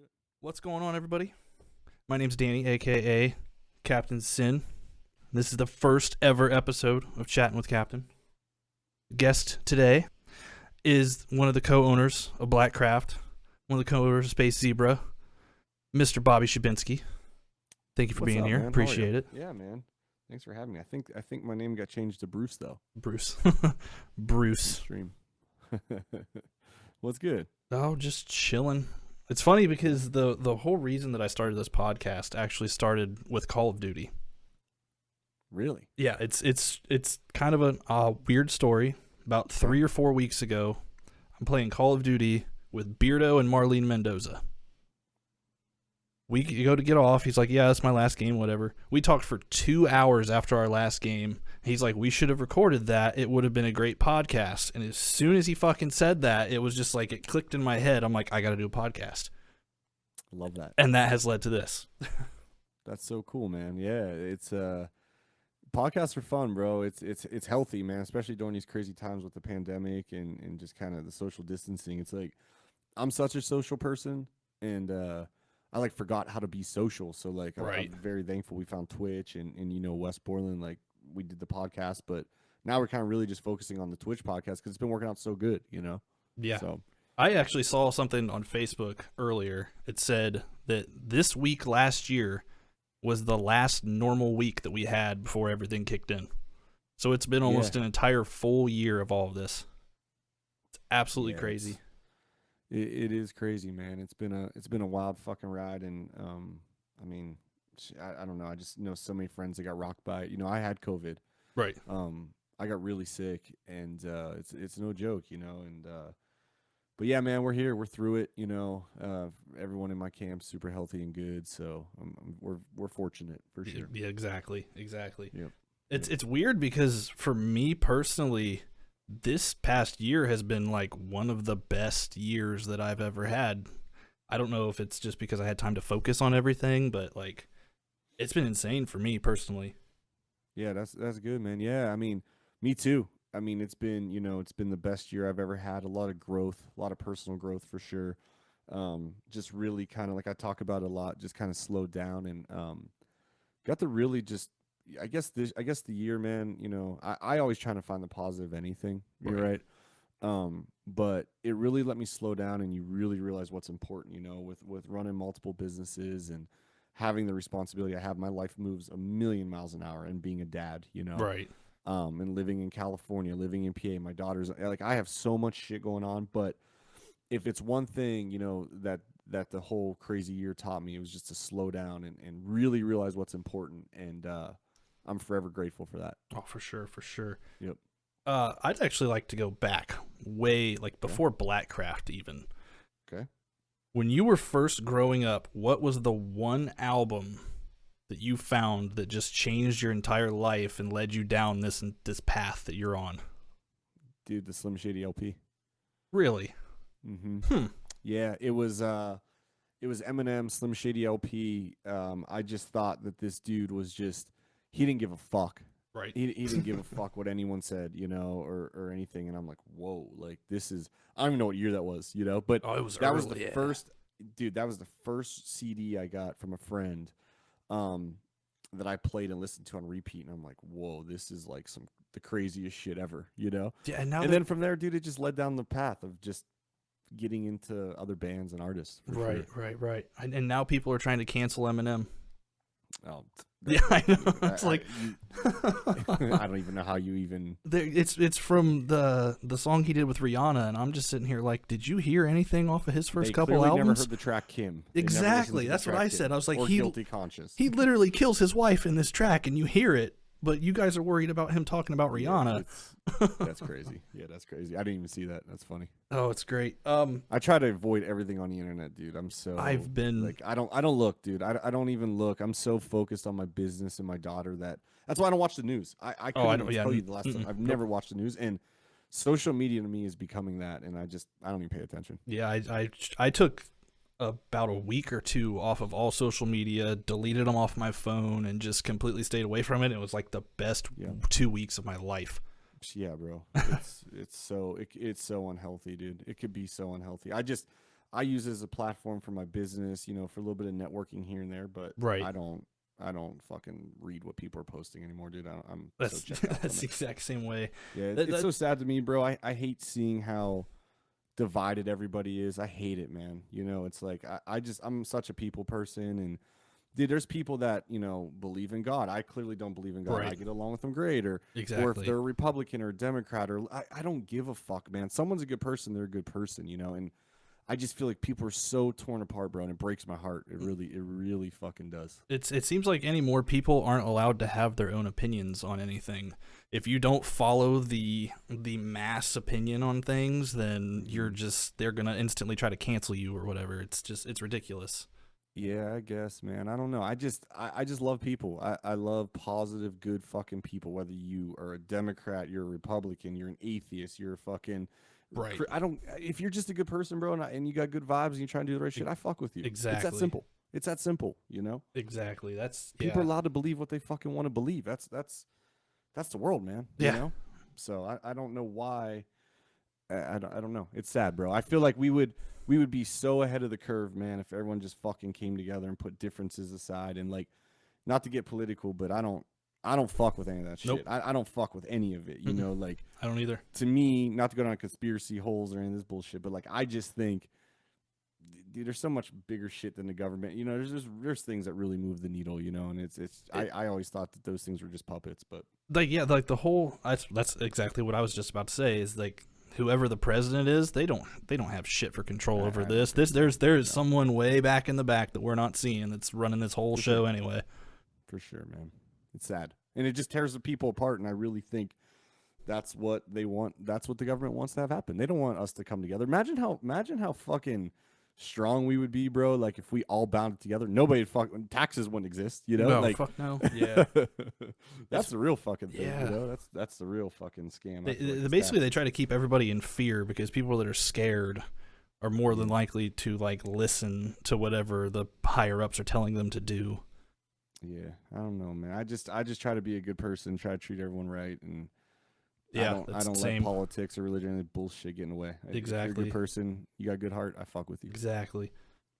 do it. What's going on, everybody? My name's Danny, aka Captain Sin. This is the first ever episode of Chattin with Captain. Guest today is one of the co-owners of Blackcraft, one of the co-owners of Space Zebra, Mr. Bobby Schubenski. Thank you for What's being up, here. man? How are Appreciate you? it. Yeah, man. Thanks for having me. I think my name got changed to Bruce though. Bruce. On Bruce. stream. What's good? Oh, just chilling. It's funny because the whole reason that I started this podcast actually started with Call of Duty. Really? Yeah, it's kind of a weird story. About 3 or 4 weeks ago, I'm playing Call of Duty with Beardo and Marlene Mendoza. We go to get off. He's like, yeah, that's my last game, whatever. We talked for 2 hours after our last game. He's like, we should have recorded that. It would have been a great podcast. And as soon as he fucking said that, it was just like it clicked in my head. I'm like, I got to do a podcast. Love that. And that has led to this. That's so cool, man. Yeah, it's podcasts are fun, bro. It's healthy, man, especially during these crazy times with the pandemic and just kind of the social distancing. It's like I'm such a social person and I like forgot how to be social. So like Right. I'm very thankful we found Twitch and you know West Portland, like we did the podcast, but now we're kind of really just focusing on the Twitch podcast because it's been working out so good, you know? Yeah. So I actually saw something on Facebook earlier. It said that this week last year was the last normal week that we had before everything kicked in. So it's been almost an entire full year of all of this. It's absolutely crazy. It is crazy, man. It's been a wild fucking ride, and I mean, I don't know. I just know so many friends that got rocked by it. You know, I had COVID. Right. I got really sick, and it's no joke, you know. And but yeah, man, we're here. We're through it. You know, everyone in my camp's super healthy and good, so we're fortunate for sure. Yeah, exactly. Yep. It's weird because for me personally, this past year has been like one of the best years that I've ever had. I don't know if it's just because I had time to focus on everything, but like it's been insane for me personally. Yeah, that's good, man. Yeah, I mean, me too. I mean, it's been the best year I've ever had. A lot of growth, a lot of personal growth for sure. Just really kind of like I talk about a lot, just kind of slowed down and got to really just I guess the year, man, you know, I always trying to find the positive anything. You're right. But it really let me slow down and you really realize what's important, you know, with running multiple businesses and having the responsibility I have. My life moves a million miles an hour and being a dad, you know. Right. And living in California, living in PA, my daughter's like I have so much shit going on, but if it's one thing, you know, that the whole crazy year taught me, it was just to slow down and really realize what's important and I'm forever grateful for that. Oh, for sure, for sure. Yep. I'd actually like to go back way like before Blackcraft even. Okay. When you were first growing up, what was the one album that you found that just changed your entire life and led you down this path that you're on? Dude, the Slim Shady LP. Really? Mm-hmm. Yeah, it was Eminem, Slim Shady LP. I just thought that this dude was just he didn't give a fuck. Right. He didn't give a fuck what anyone said, you know, or anything. And I'm like, whoa, like this is I don't even know what year that was, you know. But it was that early, was the first dude, that was the first CD I got from a friend that I played and listened to on repeat. And I'm like, whoa, this is like the craziest shit ever, you know? Yeah, and then from there, dude, it just led down the path of just getting into other bands and artists. Right, sure. right. And now people are trying to cancel Eminem. Oh, yeah, I know. It's like I don't even know how you even. It's from the song he did with Rihanna, and I'm just sitting here like, did you hear anything off of his first couple albums? Never heard the track Kim. Exactly, that's what I said. I was like, Guilty Conscious. He literally kills his wife in this track, and you hear it, but you guys are worried about him talking about Rihanna. That's crazy. Yeah, that's crazy. I didn't even see that. That's funny. Oh, it's great. I try to avoid everything on the internet, dude. I've been like, I don't look, dude. I don't even look. I'm so focused on my business and my daughter that's why I don't watch the news. I couldn't tell you the last time. I've never watched the news, and social media to me is becoming that, and I don't even pay attention. Yeah, I took about a week or two off of all social media, deleted them off my phone, and just completely stayed away from it. It was like the best 2 weeks of my life. Yeah, bro. It's so unhealthy, dude. It could be so unhealthy. I use it as a platform for my business, for a little bit of networking here and there, but Right. I don't fucking read what people are posting anymore, dude. I'm so That's checked out that's from the it. exact same way. Yeah, it's That so sad to me, bro. I hate seeing how divided everybody is. I hate it, man. It's like I'm such a people person, and dude, there's people that believe in God. I clearly don't believe in God. right. I get along with them great, or if Exactly. they're a Republican or a Democrat, or I don't give a fuck, man. Someone's a good person, they're a good person, and I just feel like people are so torn apart, bro, and it breaks my heart. It really fucking does. It seems like any more people aren't allowed to have their own opinions on anything. If you don't follow the mass opinion on things, then Hmm. they're gonna instantly try to cancel you or whatever. It's ridiculous. Yeah, I guess, man. I don't know. I just love people. I love positive, good fucking people. Whether you are a Democrat, you're a Republican, you're an atheist, you're a fucking. Right. I don't. If you're just a good person, bro, and you got good vibes and you're trying to do the right E- shit, I fuck with you. It's that Exactly. simple. It's that simple. Exactly. That's People are yeah. allowed to believe what they fucking want to believe. That's the world, man. Yeah. So I don't know why. I don't know. It's sad, bro. I feel like we would be so ahead of the curve, man, if everyone just fucking came together and put differences aside and like, not to get political, but I don't fuck with any of that Nope. shit. I don't fuck with any of it. Mm-mm. Like, I don't either. to me, not to go down conspiracy holes or any of this bullshit, but like I just think, dude, there's so much bigger shit than the government. There's things that really move the needle. And I always thought that those things were just puppets, but Like yeah, like the whole that's exactly what I was just about to say is like whoever the president is, they don't have shit for control over I don't this. think so. There is No, someone way back in the back that we're not seeing that's running this whole for show sure. anyway. For sure, man. It's sad. And it just tears the people apart. And I really think that's what they want. That's what the government wants to have happen. They don't want us to come together. Imagine how fucking strong we would be, bro. Like if we all bound together, nobody taxes wouldn't exist, No, Like fuck no. Yeah. that's It's the real fucking thing, yeah. That's the real fucking scam. I feel like this Basically they taxes. try to keep everybody in fear because people that are scared are more than Yeah. likely to like listen to whatever the higher ups are telling them to do. Yeah. I don't know, man. I just try to be a good person, try to treat everyone right, and I Yeah, don't I that's the don't let same. politics or religion and bullshit get in the way. If you're a good Exactly. person, you got a good heart, I fuck with you. Exactly.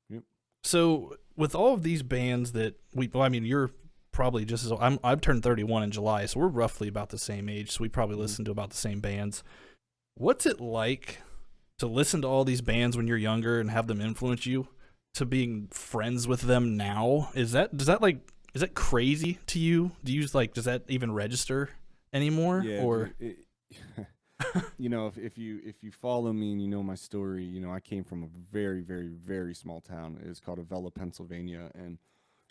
Yep. So with all of these bands that well, I mean, you're probably just as I've turned 31 in July, so we're roughly about the same age. So we probably Mhm. listen to about the same bands. What's it like to listen to all these bands when you're younger and have them influence you to being friends with them now? Is that crazy to you? Does that even register anymore Yeah, or dude. If you follow me and you know my story, I came from a very, very, very small town. It's called Avella, Pennsylvania, and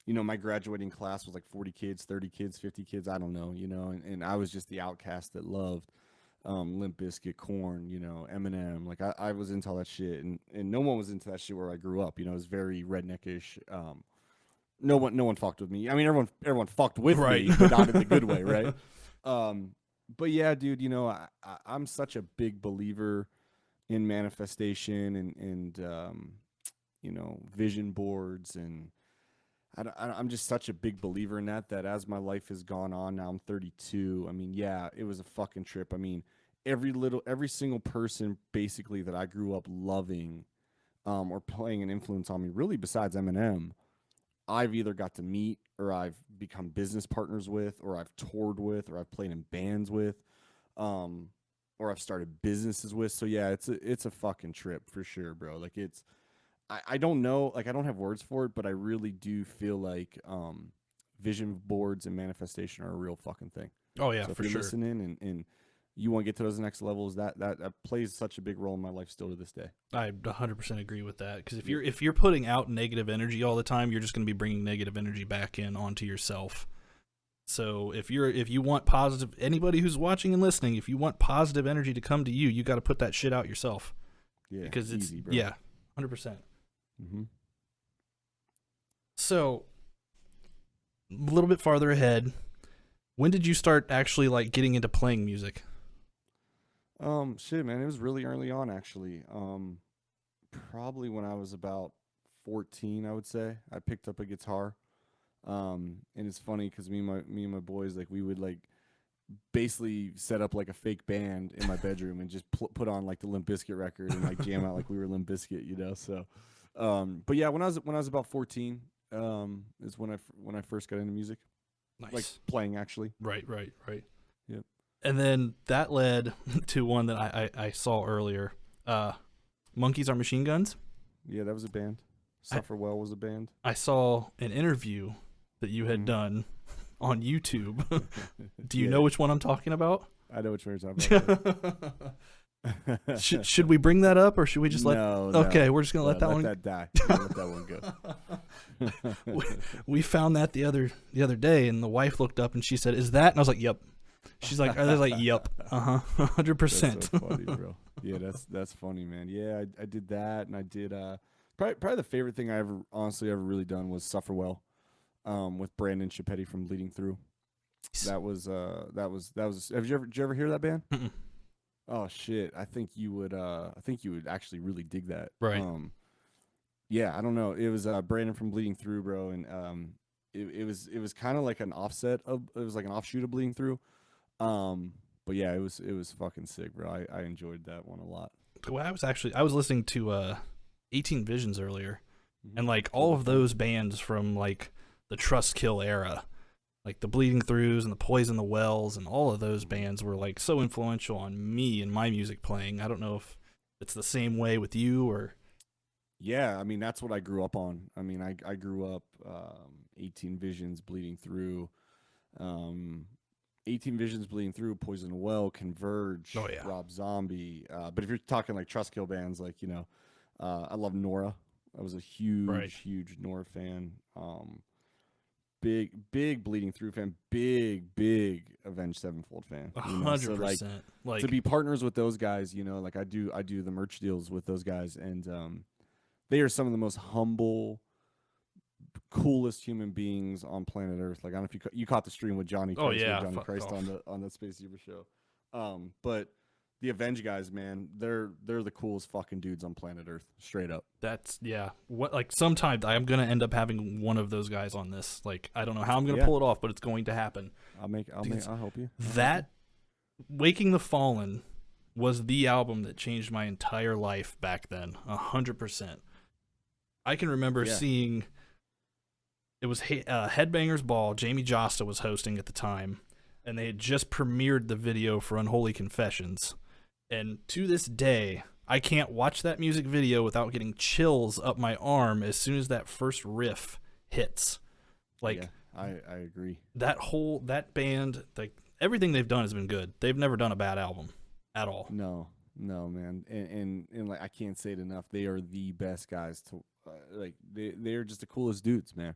my graduating class was like 40 kids, 30 kids, 50 kids, I don't know, and I was just the outcast that loved Limp Bizkit, Corn, Eminem. Like I was into all that shit, and no one was into that shit where I grew up. It was very redneckish. No one fucked with me. I mean, everyone fucked with right? me, but not in the good way, right? Um, but yeah, dude, I'm such a big believer in manifestation and vision boards, and I'm just such a big believer in that as my life has gone on, now I'm 32. I mean, yeah, it was a fucking trip. I mean, every single person basically that I grew up loving, or playing an influence on me, really besides Eminem, I've either got to meet, or I've become business partners with, or I've toured with, or I've played in bands with, um, or I've started businesses with. So yeah, it's a fucking trip for sure, bro. Like I don't know, like I don't have words for it, but I really do feel like vision boards and manifestation are a real fucking thing. Oh yeah, So if for you're sure. listening and you want to get to those next levels, that plays such a big role in my life still to this day. I 100% agree with that because Yep. if you're putting out negative energy all the time, you're just going to be bringing negative energy back in onto yourself. So if you want positive, anybody who's watching and listening, if you want positive energy to come to you, you got to put that shit out yourself Yeah, because it's easy, bro. yeah, 100%. Mm-hmm. So a little bit farther ahead, when did you start actually like getting into playing music? Shit, man, it was really early on actually. Probably when I was about 14, I would say. I picked up a guitar. And it's funny because me and my boys, like we would like basically set up like a fake band in my bedroom and just put on like the Limp Bizkit record and like jam out like we were Limp Bizkit, you know. So, but yeah, when I was about 14, is when I first got into music, Nice. like playing actually. Right. Yep. And then that led to one that I saw earlier. Monkeys Are Machine Guns. Yeah, that was a band. Suffer Well was a band. I saw an interview that you had Mhm. done on YouTube. Do you Yeah. know which one I'm talking about? I know which one you're talking about. Should we bring that up, or should we just let? No, Okay, no. we're just gonna let that one. Let that die. Yeah, let that one go. We found that the other day, and the wife looked up and she said, "Is that?" And I was like, "Yep." She's like, "I was like, yep, 100%." That's so funny, bro. Yeah, that's funny, man. Yeah, I did that, and I did probably the favorite thing I ever really done was Suffer Well, with Brandon Chipetti from Bleeding Through. That was. Did you ever hear that band? Mm-mm. Oh shit! I think you would actually really dig that. Right. Yeah, I don't know. It was Brandon from Bleeding Through, bro, and it was kind of like an offshoot of Bleeding Through. But yeah, it was fucking sick, bro. I enjoyed that one a lot. Well, I was listening to 18 Visions earlier, Mhm. and like all of those bands from like the Trust Kill era, like the Bleeding Throughs and the Poison the Wells, and all of those bands were like so influential on me and my music playing. I don't know if it's the same way with you or. Yeah, I mean that's what I grew up on. I mean I grew up 18 Visions, Bleeding Through, 18 Visions, Bleeding Through, Poison the Well, Converge, Oh, yeah. Rob Zombie. But if you're talking like Trust Kill bands, like, you know, I love Nora. I was a huge Nora fan. Big Bleeding Through fan. Big Avenged Sevenfold fan. You know? So, 100%. Like to be partners with those guys, you know, like I do the merch deals with those guys, and they are some of the most humble, coolest human beings on planet Earth. Like I don't know if you caught the stream with Johnny. Oh, Christ, yeah, with Johnny fuck Christ off. on the Space Zebra show. But the Avenge guys, man, they're the coolest fucking dudes on planet Earth, straight up. that's what, like, sometimes I'm gonna end up having one of those guys on this. Like, I don't know how I'm gonna Yeah. pull it off, but it's going to happen. I'll help you. That Waking the Fallen was the album that changed my entire life back then. 100%. I can remember Yeah. seeing it was Headbangers Ball. Jamie Josta was hosting at the time, and they had just premiered the video for Unholy Confessions. And to this day, I can't watch that music video without getting chills up my arm as soon as that first riff hits. Like, yeah, I agree. that band, like, everything they've done has been good. They've never done a bad album at all. No, man, and like I can't say it enough. They are the best guys to like. They are just the coolest dudes, man.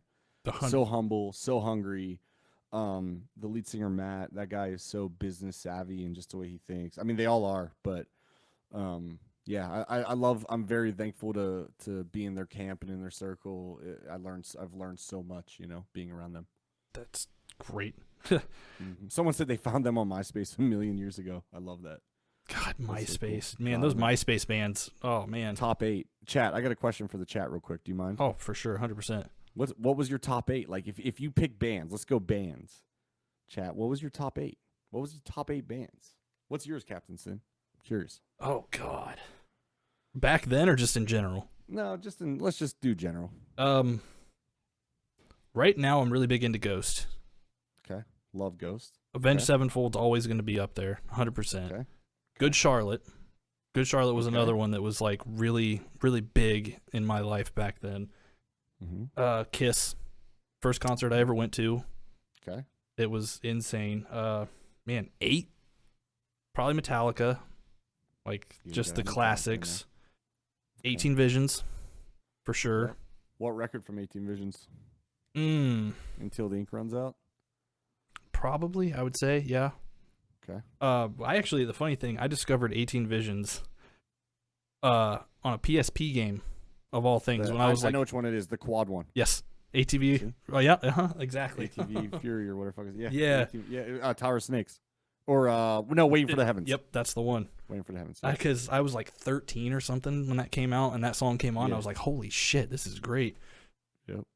So humble, so hungry. The lead singer Matt, that guy is so business savvy and just the way he thinks. I mean, they all are, but yeah, I'm very thankful to be in their camp and in their circle. I've learned so much, you know, being around them. That's great. Someone said they found them on MySpace a million years ago. I love that. God, That's so MySpace. cool. Man, those MySpace bands. Oh, man. Top 8. Chat, I got a question for the chat real quick. Do you mind? Oh, for sure. 100%. What was your top 8? Like if you pick bands, let's go bands. Chat, what was your top 8? What was your top 8 bands? What's yours, Captain Sin? Curious. Oh, God. Back then or just in general? No, let's just do general. Right now I'm really big into Ghost. Okay. Love Ghost. Avenged Okay. Sevenfold's always going to be up there, 100%. Okay. Good Charlotte. Good Charlotte was Okay. another one that was like really, really big in my life back then. Mm-hmm. Kiss. First concert I ever went to. Okay. It was insane. Man, 8. Probably Metallica. Like, You just got the Metallica in classics. there. 18 Visions, for sure. What record from 18 Visions? Until the Ink Runs Out? Probably, I would say, yeah. Okay. The funny thing, I discovered 18 Visions on a PSP game, of all things. When I was I know which one it is, the quad one. yes, ATV. Oh, yeah, exactly. ATV Fury or whatever the fuck is. Yeah. Yeah, Tower of Snakes. Or, no, Waiting for the Heavens. Yep, that's the one. Waiting for the Heavens. Because I was like 13 or something when that came out, and that song came on. Yeah. I was like, holy shit, this is great. Yep.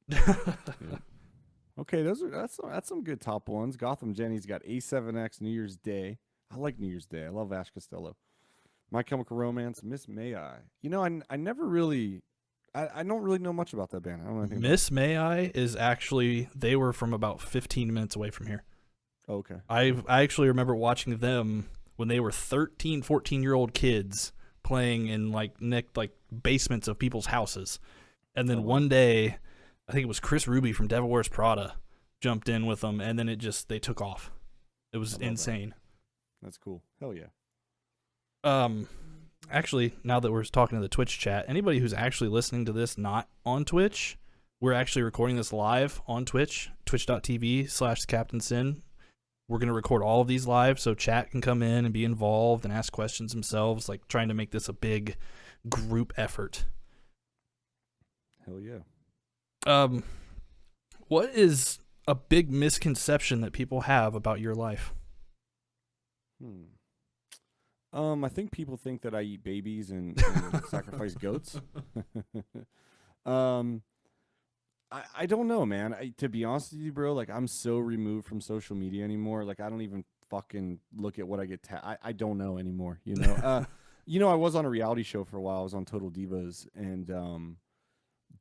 Okay, that's some good top ones. Gotham Jenny's got A7X New Year's Day. I like New Year's Day. I love Ash Costello. My Chemical Romance, Miss May I. You know, I never really, I don't really know much about that band. I don't know anything about Miss May I is actually, they were from about 15 minutes away from here. it. Okay. I actually remember watching them when they were 13, 14-year-old kids playing in like basements of people's houses. And then one day, I think it was Chris Ruby from Devil Wears Prada jumped in with them, and then they took off. It was insane. That's cool. Hell yeah. Actually, now that we're talking to the Twitch chat, anybody who's actually listening to this not on Twitch, we're actually recording this live on Twitch, twitch.tv/CaptainSin. We're going to record all of these live so chat can come in and be involved and ask questions themselves, like trying to make this a big group effort. Hell yeah. What is a big misconception that people have about your life? I think people think that I eat babies and sacrifice goats. I don't know, man. To be honest with you, bro, like I'm so removed from social media anymore. Like I don't even fucking look at what I get. I don't know anymore. You know. I was on a reality show for a while. I was on Total Divas, and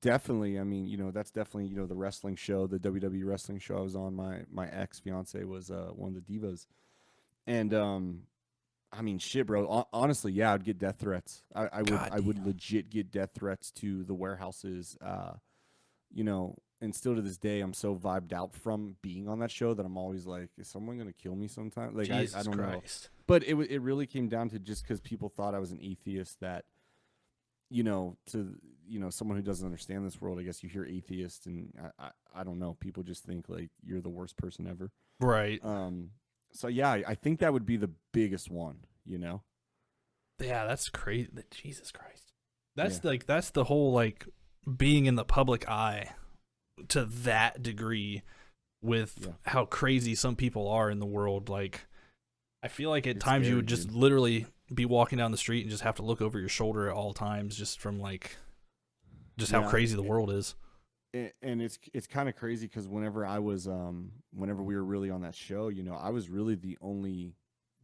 definitely, I mean, that's definitely the wrestling show, the WWE wrestling show I was on. My ex fiance was one of the divas, and I mean, shit, bro. Honestly, yeah, I'd get death threats. I would legit get death threats to the warehouses. And still to this day, I'm so vibed out from being on that show that I'm always like, is someone gonna kill me sometime? Like, I don't know. But it really came down to just because people thought I was an atheist. That, someone who doesn't understand this world, I guess you hear atheist, and I don't know. People just think like you're the worst person ever. Right. So yeah, I think that would be the biggest one. Yeah, that's crazy. Jesus Christ. That's the whole like being in the public eye to that degree with how crazy some people are in the world. Like, I feel like at times you would just literally be walking down the street and just have to look over your shoulder at all times, just from like, just how crazy the world is. And it's kind of crazy because whenever we were really on that show, I was really the only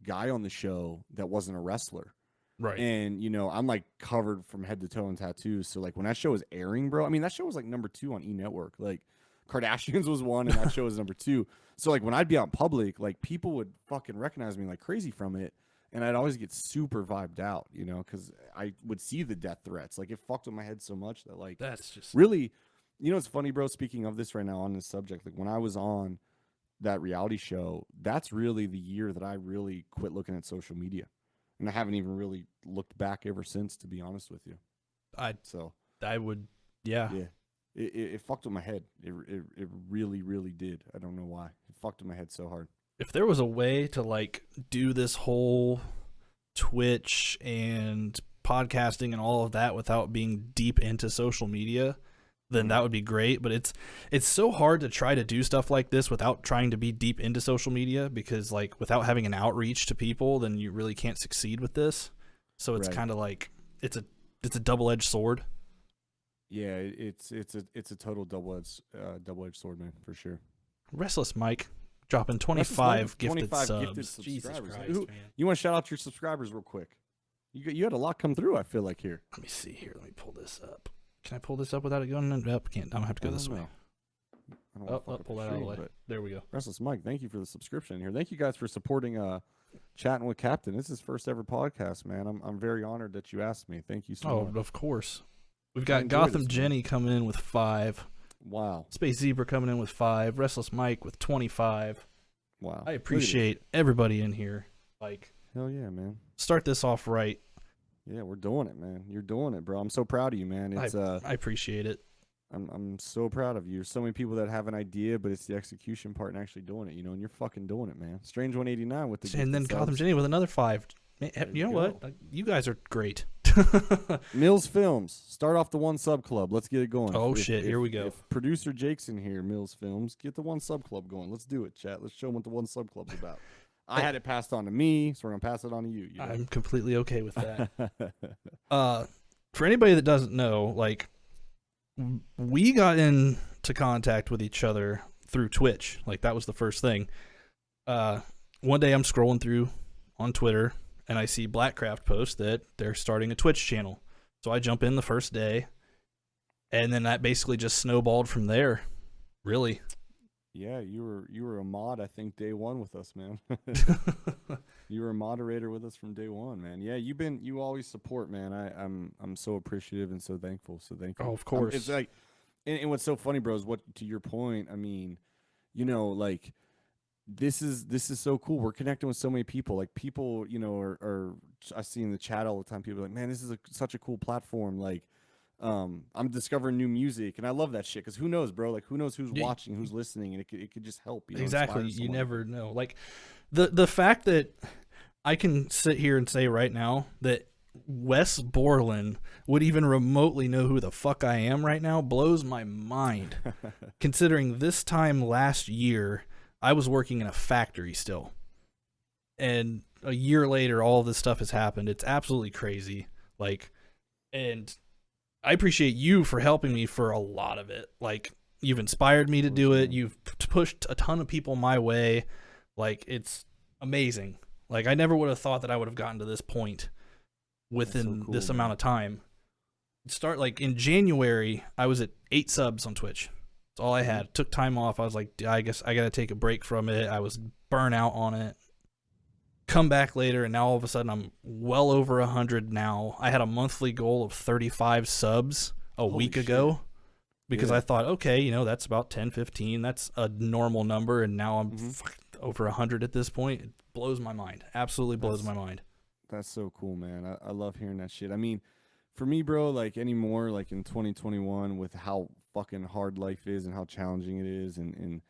guy on the show that wasn't a wrestler. Right. And, I'm like covered from head to toe in tattoos. So like when that show was airing, bro, I mean, that show was like number 2 on E! Network. Like Kardashians was 1 and that show was number 2. So like when I'd be out in public, like people would fucking recognize me like crazy from it. And I'd always get super vibed out, because I would see the death threats. Like it fucked with my head so much that like, that's just really, it's funny, bro. Speaking of this right now on this subject, like when I was on that reality show, that's really the year that I really quit looking at social media. And I haven't even really looked back ever since, to be honest with you. I would, yeah. It fucked with my head. It really, really did. I don't know why. It fucked with my head so hard. If there was a way to like do this whole Twitch and podcasting and all of that without being deep into social media, then that would be great. But it's so hard to try to do stuff like this without trying to be deep into social media, because like without having an outreach to people, then you really can't succeed with this. So it's kind of like it's a double-edged sword. Yeah, it's a total double-edged sword, man, for sure. Restless Mike dropping 25 gifted subs. Gifted Jesus Christ, man. You want to shout out your subscribers real quick? You had a lot come through, I feel like, here. Let me see here. Let me pull this up. Can I pull this up without it going up? Can't. I don't have to go this way. Pull that out of the way. There we go. Restless Mike, thank you for the subscription here. Thank you guys for supporting Chatting with Captain. This is his first ever podcast, man. I'm very honored that you asked me. Thank you so much. Oh, of course. We've got Gotham Jenny coming in with 5. Wow. Space Zebra coming in with 5. Restless Mike with 25. Wow. I appreciate everybody in here. Like, hell yeah, man. Start this off right. Yeah, we're doing it, man. You're doing it, bro. I'm so proud of you, man. It's I appreciate it. I'm so proud of you. There's so many people that have an idea, but it's the execution part and actually doing it, and you're fucking doing it, man. Strange 189 with the and then Gotham Jenny with another 5. Man, you know what? You guys are great. Mills Films. Start off the 1 Sub Club. Let's get it going. Oh, shit. Here we go. If producer Jake's in here, Mills Films, get the 1 Sub Club going. Let's do it, chat. Let's show them what the 1 Sub Club's about. I had it passed on to me, so we're going to pass it on to you. I'm completely okay with that. For anybody that doesn't know, like, we got into contact with each other through Twitch. Like that was the first thing. One day I'm scrolling through on Twitter and I see Blackcraft post that they're starting a Twitch channel. So I jump in the first day, and then that basically just snowballed from there. Really. Yeah, you were a mod, I think, day one with us, man. You were a moderator with us from day one, man. Yeah, you always support, man. I'm so appreciative and so thankful. So thank you. Oh, of course. It's like, and what's so funny, bro, is what, to your point. I mean, like this is so cool. We're connecting with so many people. Like people, are I see in the chat all the time. People are like, man, this is such a cool platform. Like, I'm discovering new music, and I love that shit because who knows, bro? Like, who knows who's watching, who's listening, and it could just help. Exactly. You never know. Like the fact that I can sit here and say right now that Wes Borland would even remotely know who the fuck I am right now blows my mind. Considering this time last year, I was working in a factory still. And a year later, all this stuff has happened. It's absolutely crazy. Like, and I appreciate you for helping me for a lot of it. Like, you've inspired me to do it. You've pushed a ton of people my way. Like, it's amazing. Like, I never would have thought that I would have gotten to this point within this amount of time. Start like in January, I was at 8 subs on Twitch. That's all I had. Took time off. I was like, I guess I got to take a break from it. I was burnt out on it. Come back later, and now all of a sudden I'm well over 100 now. I had a monthly goal of 35 subs a week ago because I thought, okay, that's about 10, 15. That's a normal number, and now I'm over 100 at this point. It blows my mind. Absolutely blows my mind. That's so cool, man. I love hearing that shit. I mean, for me, bro, like anymore, like in 2021 with how fucking hard life is and how challenging it is and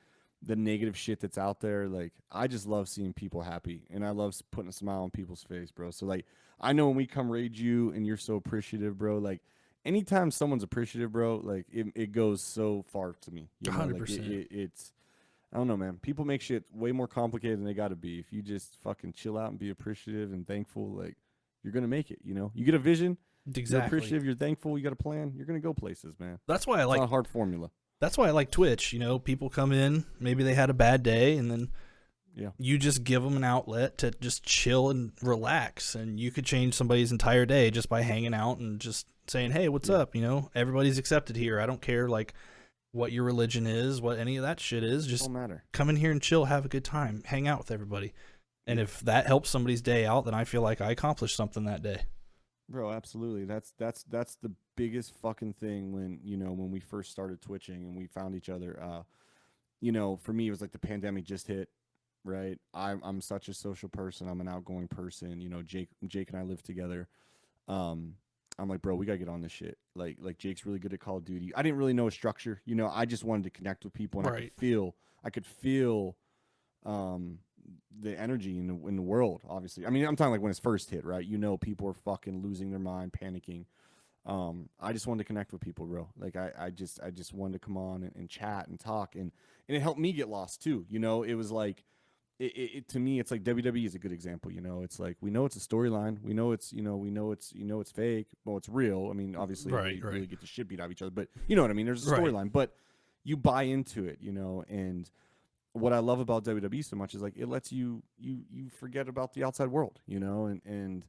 the negative shit that's out there, like I just love seeing people happy and I love putting a smile on people's face, bro. So like I know when we come raid you and you're so appreciative, bro, like anytime someone's appreciative, bro, like it goes so far to me. 100%. Like it's I don't know, man. People make shit way more complicated than they got to be. If you just fucking chill out and be appreciative and thankful, like you're gonna make it. You get a vision, Exactly. you're appreciative, you're thankful, you got a plan, you're gonna go places, man. That's why I It's like not a hard formula. That's why I like Twitch. People come in, maybe they had a bad day, and then you just give them an outlet to just chill and relax. And you could change somebody's entire day just by hanging out and just saying, hey, what's up? Everybody's accepted here. I don't care like what your religion is, what any of that shit is. Just come in here and chill, have a good time, hang out with everybody. And if that helps somebody's day out, then I feel like I accomplished something that day. Bro, absolutely. That's the biggest fucking thing when we first started twitching and we found each other. For me it was like the pandemic just hit, right? I'm such a social person. I'm an outgoing person. Jake and I live together. I'm like, bro, we gotta get on this shit. Like Jake's really good at Call of Duty. I didn't really know a structure. I just wanted to connect with people and I could feel the energy in the world, obviously. I mean, I'm talking like when it's first hit, right? People are fucking losing their mind, panicking. I just wanted to connect with people, bro. Like I just wanted to come on and chat and talk, and it helped me get lost too. It was like it to me, it's like WWE is a good example. It's like we know it's a storyline, we know it's it's fake, well, it's real. I mean, obviously, we really get the shit beat out of each other, but you know what I mean. There's a storyline, but you buy into it, and what I love about WWE so much is like it lets you forget about the outside world, and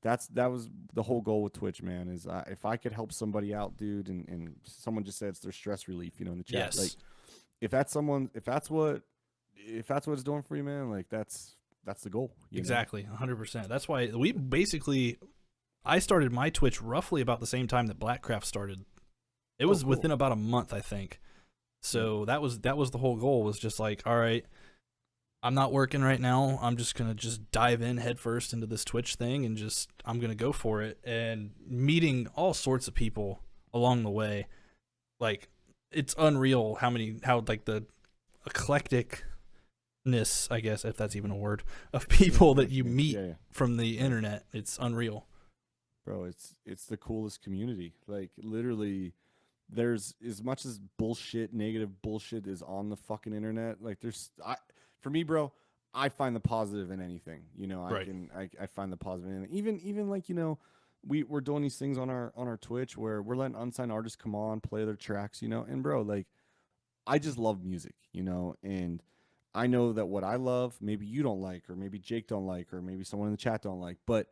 that was the whole goal with Twitch, man. Is if I could help somebody out, dude, and someone just said it's their stress relief, in the chat. Like if that's what it's doing for you, man, like that's the goal. Exactly, 100%. That's why I started my Twitch roughly about the same time that Blackcraft started. It was within about a month, I think. So that was the whole goal, was just like, all right, I'm not working right now. I'm just going to just dive in headfirst into this Twitch thing and I'm going to go for it. And meeting all sorts of people along the way. Like, it's unreal how like the eclecticness, I guess, if that's even a word, of people that you meet from the internet. It's unreal. Bro, it's the coolest community. Like, literally, there's as much as negative bullshit is on the fucking internet. Like for me, bro, I find the positive in anything. I find the positive in it. Even like, we're doing these things on our Twitch where we're letting unsigned artists come on, play their tracks, and bro, like I just love music, you know, and I know that what I love, maybe you don't like, or maybe Jake don't like, or maybe someone in the chat don't like. But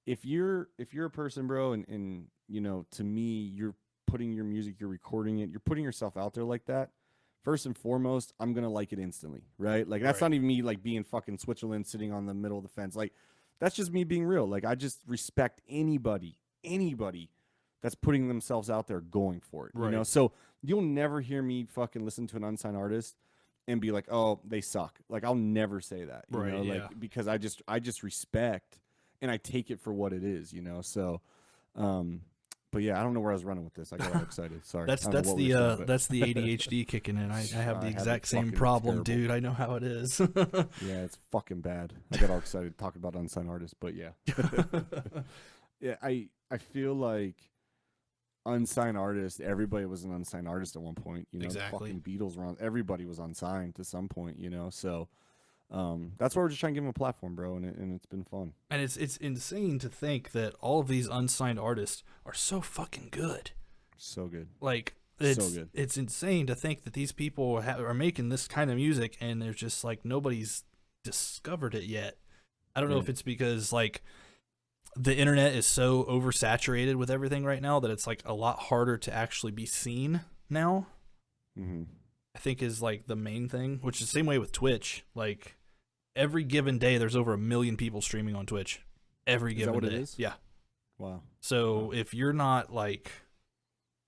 if you're a person, bro, and you know, to me, you're putting your music, you're recording it, you're putting yourself out there like that. First and foremost, I'm gonna like it instantly, right? Like that's Right. not even me like being fucking Switzerland sitting on the middle of the fence. Like that's just me being real. Like I just respect anybody that's putting themselves out there going for it, you know? Right. So you'll never hear me fucking listen to an unsigned artist and be like, "Oh, they suck." Like I'll never say that, you Right. know, like Yeah. because I just respect and I take it for what it is, you know. So um but yeah, I don't know where I was running with this. I got all excited. Sorry. I don't know That's what we were saying, that's the but ADHD kicking in. I have the I have it exact same fucking problem, terrible. dude. I know how it is. Yeah, it's fucking bad. I got all excited talking about unsigned artists, but yeah. Yeah, I feel like unsigned artist, everybody was an unsigned artist at one point, you know. The Exactly. fucking Beatles were on, everybody was unsigned to some point, you know. So that's why we're just trying to give them a platform, bro, and it's been fun. And it's insane to think that all of these unsigned artists are so fucking good. So good. Like So good. it's insane to think that these people are making this kind of music and there's just like nobody's discovered it yet. I don't know Yeah. if it's because like the internet is so oversaturated with everything right now that it's like a lot harder to actually be seen now. Mm-hmm. I think is like the main thing, which is the same way with Twitch. Like every given day there's over 1 million people streaming on Twitch. Every Is that given what day. it is? Yeah. Wow. So if you're not like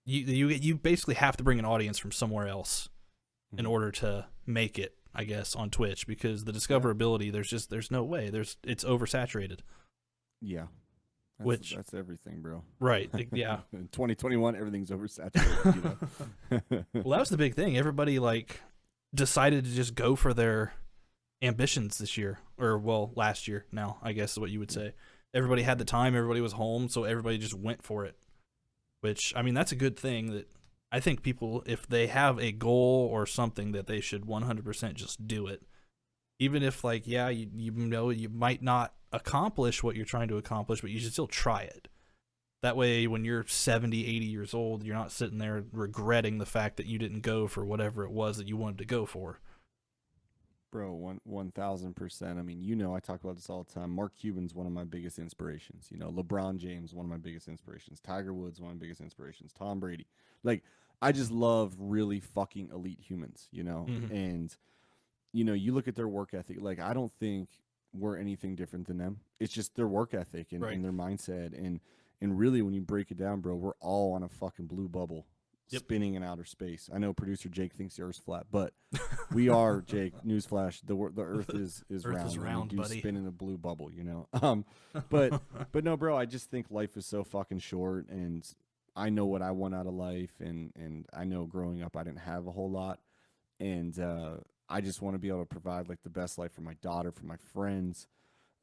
you basically have to bring an audience from somewhere else in Mhm. order to make it, I guess, on Twitch because the discoverability there's no way. It's oversaturated. Yeah. Which That's everything, bro. right, yeah. In 2021, everything's oversaturated, you know. Well, that was the big thing. Everybody like decided to just go for their ambitions this year or well, last year now, I guess is what you would say. Everybody had the time, everybody was home, so everybody just went for it. Which I mean, that's a good thing that I think people if they have a goal or something that they should 100% just do it. Even if like yeah, you know you might not accomplish what you're trying to accomplish, but you should still try it. That way when you're 70, 80 years old, you're not sitting there regretting the fact that you didn't go for whatever it was that you wanted to go for. Bro, 1,000%. I mean, you know, I talk about this all the time. Mark Cuban's one of my biggest inspirations. You know, LeBron James, one of my biggest inspirations. Tiger Woods, one of my biggest inspirations. Tom Brady. Like, I just love really fucking elite humans, you know? Mm-hmm. And, you know, you look at their work ethic. Like, I don't think we're anything different than them. It's just their work ethic and, Right. and their mindset. And really, when you break it down, bro, we're all on a fucking blue bubble Yep. spinning in outer space. I know producer Jake thinks the Earth's flat, but we are, Jake. Newsflash: the Earth is Earth round. is And round, we do buddy. spin in a blue bubble, you know. But no, bro. I just think life is so fucking short, and I know what I want out of life, and I know growing up I didn't have a whole lot, and I just want to be able to provide like the best life for my daughter, for my friends,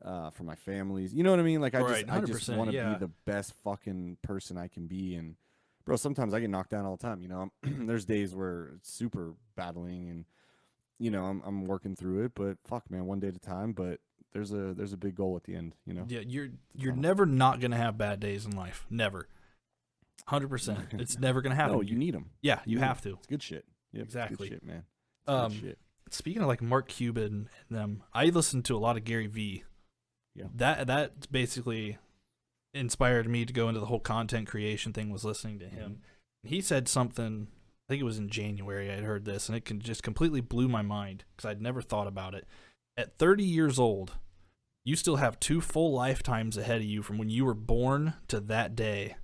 for my families. You know what I mean? Like Right, I just 100%, want to yeah. be the best fucking person I can be. And bro, sometimes I get knocked down all the time. You know, there's days where it's super battling, and you know I'm working through it. But fuck, man, one day at a time. But there's a big goal at the end. You know. Yeah, you're tunnel. never not gonna have bad days in life. Never. 100%. It's never gonna happen. No, you need them. Yeah, you have to. It's good shit. Yep, Exactly. It's good shit, man. It's good shit. Speaking of like Mark Cuban and them, I listen to a lot of Gary Vee. Yeah. That basically inspired me to go into the whole content creation thing. Was listening to him. He said something. I think it was in January. I had heard this, and it just completely blew my mind because I'd never thought about it. At 30 years old, you still have 2 full lifetimes ahead of you from when you were born to that day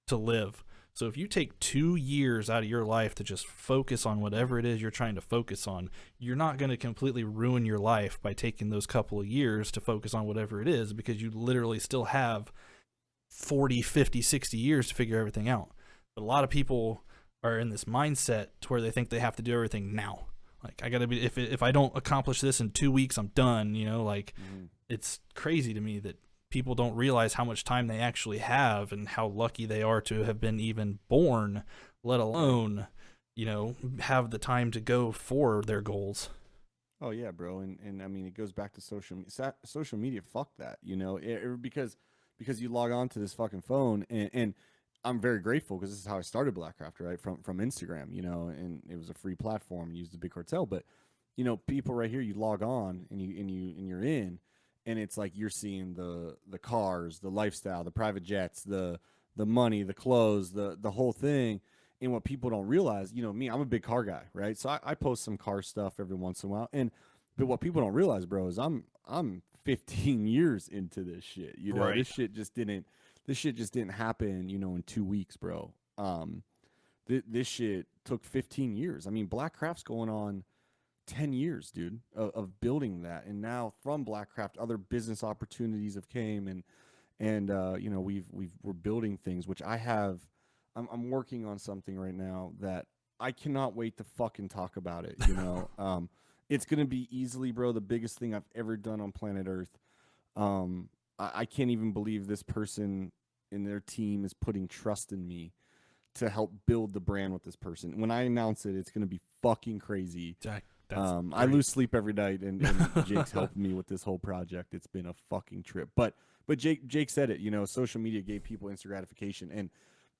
to live. So if you take 2 years out of your life to just focus on whatever it is you're trying to focus on, you're not going to completely ruin your life by taking those couple of years to focus on whatever it is, because you literally still have 40, 50, 60 years to figure everything out. But a lot of people are in this mindset to where they think they have to do everything now. Like, I gotta be, if I don't accomplish this in 2 weeks, I'm done. You know, like it's crazy to me that people don't realize how much time they actually have and how lucky they are to have been even born, let alone, you know, have the time to go for their goals. Oh yeah, bro, and I mean it goes back to social media. Fuck that, you know, because you log on to this fucking phone and I'm very grateful because this is how I started Blackcraft, right? From Instagram, and it was a free platform, used the big cartel, but people right here, you log on and you're in, and it's like you're seeing the cars, the lifestyle, the private jets, the money, the clothes, the whole thing. And what people don't realize, me, I'm a big car guy, right? So I post some car stuff every once in a while, but what people don't realize, bro, is I'm 15 years into this shit. Right. This shit just didn't happen, in 2 weeks, bro. This shit took 15 years. I mean, Blackcraft's going on 10 years, dude, of building that. And now from Blackcraft, other business opportunities have came, and we're building things, which I'm working on something right now that I cannot wait to fucking talk about it. It's going to be easily, bro, the biggest thing I've ever done on planet Earth. I can't even believe this person and their team is putting trust in me to help build the brand with this person. When I announce it, it's going to be fucking crazy. Jack, I lose sleep every night, and Jake's helped me with this whole project. It's been a fucking trip. But Jake said it. Social media gave people instant gratification, and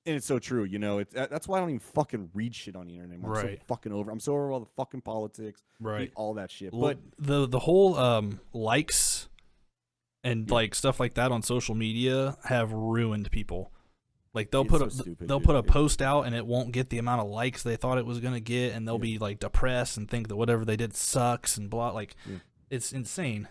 it's so true. That's why I don't even fucking read shit on the internet anymore. Right. I'm so fucking over. I'm so over all the fucking politics, Right. all that shit. Well, But the whole likes and like stuff like that on social media have ruined people. Like they'll put a post out and it won't get the amount of likes they thought it was gonna get, and they'll be like depressed and think that whatever they did sucks and blah. Like it's insane.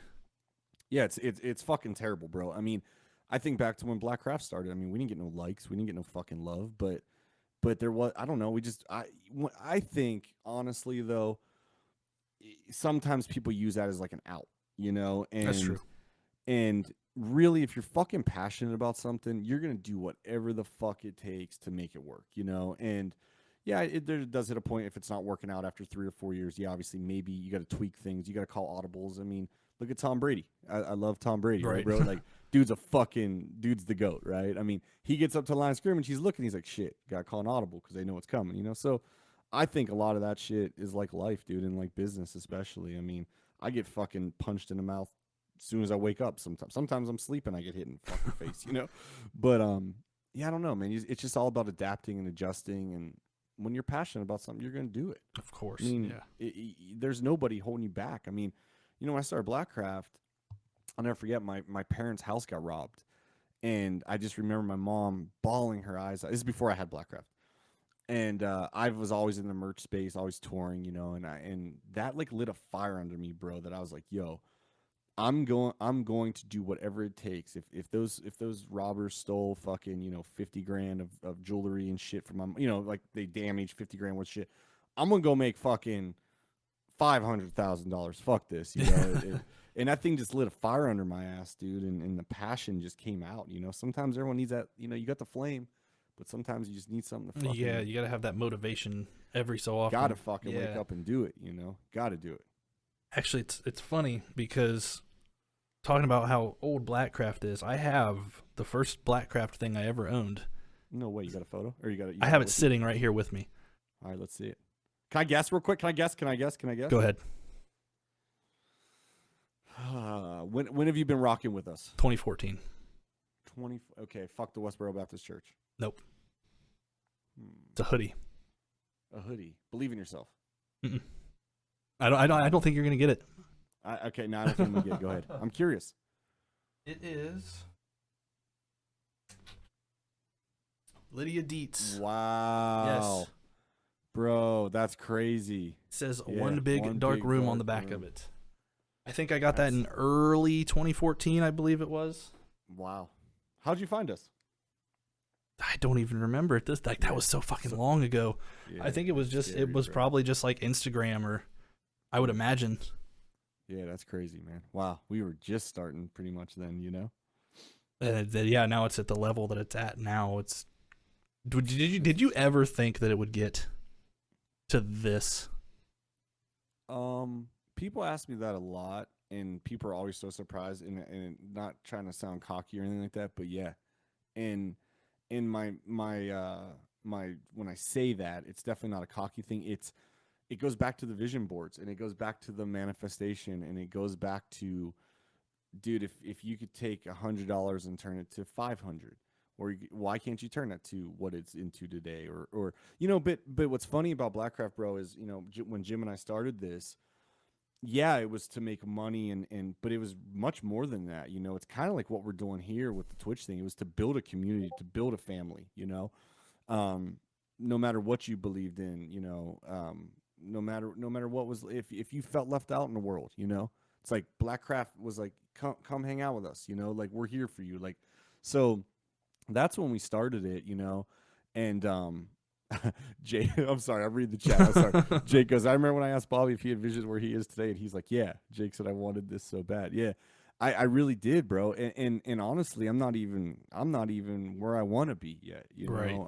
Yeah, it's fucking terrible, bro. I mean, I think back to when Blackcraft started. I mean, we didn't get no likes, we didn't get no fucking love, but there was, I don't know. I think honestly though, sometimes people use that as like an out, and That's true. And really, if you're fucking passionate about something, you're gonna do whatever the fuck it takes to make it work, And yeah, there does hit a point if it's not working out after 3 or 4 years. Yeah, obviously, maybe you got to tweak things. You got to call audibles. I mean, look at Tom Brady. I love Tom Brady, right, bro? Like, dude's the GOAT, right? I mean, he gets up to the line of scrimmage, he's looking, he's like, shit, got to call an audible because they know it's coming, So I think a lot of that shit is like life, dude, and like business especially. I mean, I get fucking punched in the mouth as soon as I wake up. Sometimes I'm sleeping, I get hit in the fucking face, But yeah, I don't know, man. It's just all about adapting and adjusting, and when you're passionate about something, you're going to do it. Of course. I mean, there's nobody holding you back. I mean, when I started Blackcraft, I'll never forget my parents' house got robbed, and I just remember my mom bawling her eyes out. This is before I had Blackcraft, and I was always in the merch space, always touring, and that like lit a fire under me, bro. That I was like, yo, I'm going to do whatever it takes. If those robbers stole fucking 50 grand of jewelry and shit from my, like they damaged 50 grand worth of shit, I'm gonna go make fucking $500,000. Fuck this, and that thing just lit a fire under my ass, dude. And the passion just came out. Sometimes everyone needs that. You got the flame, but sometimes you just need something to fucking. Yeah, you gotta have that motivation every so often. Gotta fucking wake up and do it. Gotta do it. Actually, it's funny because talking about how old Blackcraft is, I have the first Blackcraft thing I ever owned. No way, you got a photo, or you got it? I have it sitting right here with me. All right, let's see it. Can I guess real quick? Can I guess? Go ahead. When have you been rocking with us? 2014. Okay, fuck the Westboro Baptist Church. Nope. It's a hoodie. A hoodie. Believe in yourself. Mm-mm. I don't think you're gonna get it. Okay, no, I don't think I'm gonna get it. Go ahead. I'm curious. It is Lydia Dietz. Wow. Yes. Bro, that's crazy. It says one big dark room on the back of it. I think I got that in early 2014, I believe it was. Wow. How'd you find us? I don't even remember it. That was so fucking long ago. Yeah, I think it was probably just like Instagram, or I would imagine. Yeah, that's crazy, man. Wow. We were just starting pretty much then, Yeah, now it's at the level that it's at now. Did you ever think that it would get to this? People ask me that a lot, and people are always so surprised, and not trying to sound cocky or anything like that, but yeah. And in my when I say that, it's definitely not a cocky thing. It goes back to the vision boards, and it goes back to the manifestation, and it goes back to, dude, if you could take $100 and turn it to 500, or why can't you turn that to what it's into today? Or but what's funny about Blackcraft, bro, is when Jim and I started this, yeah, it was to make money but it was much more than that. It's kind of like what we're doing here with the Twitch thing. It was to build a community, to build a family. No matter what you believed in, no matter what was, if you felt left out in the world, it's like Blackcraft was like, come hang out with us, like we're here for you, like. So that's when we started it, and Jay, I'm sorry, I'm reading the chat. I'm sorry. Jake goes, I remember when I asked Bobby if he envisioned where he is today, and he's like, yeah. Jake said, I wanted this so bad. Yeah, I really did, bro. And honestly, I'm not even where I want to be yet. Right.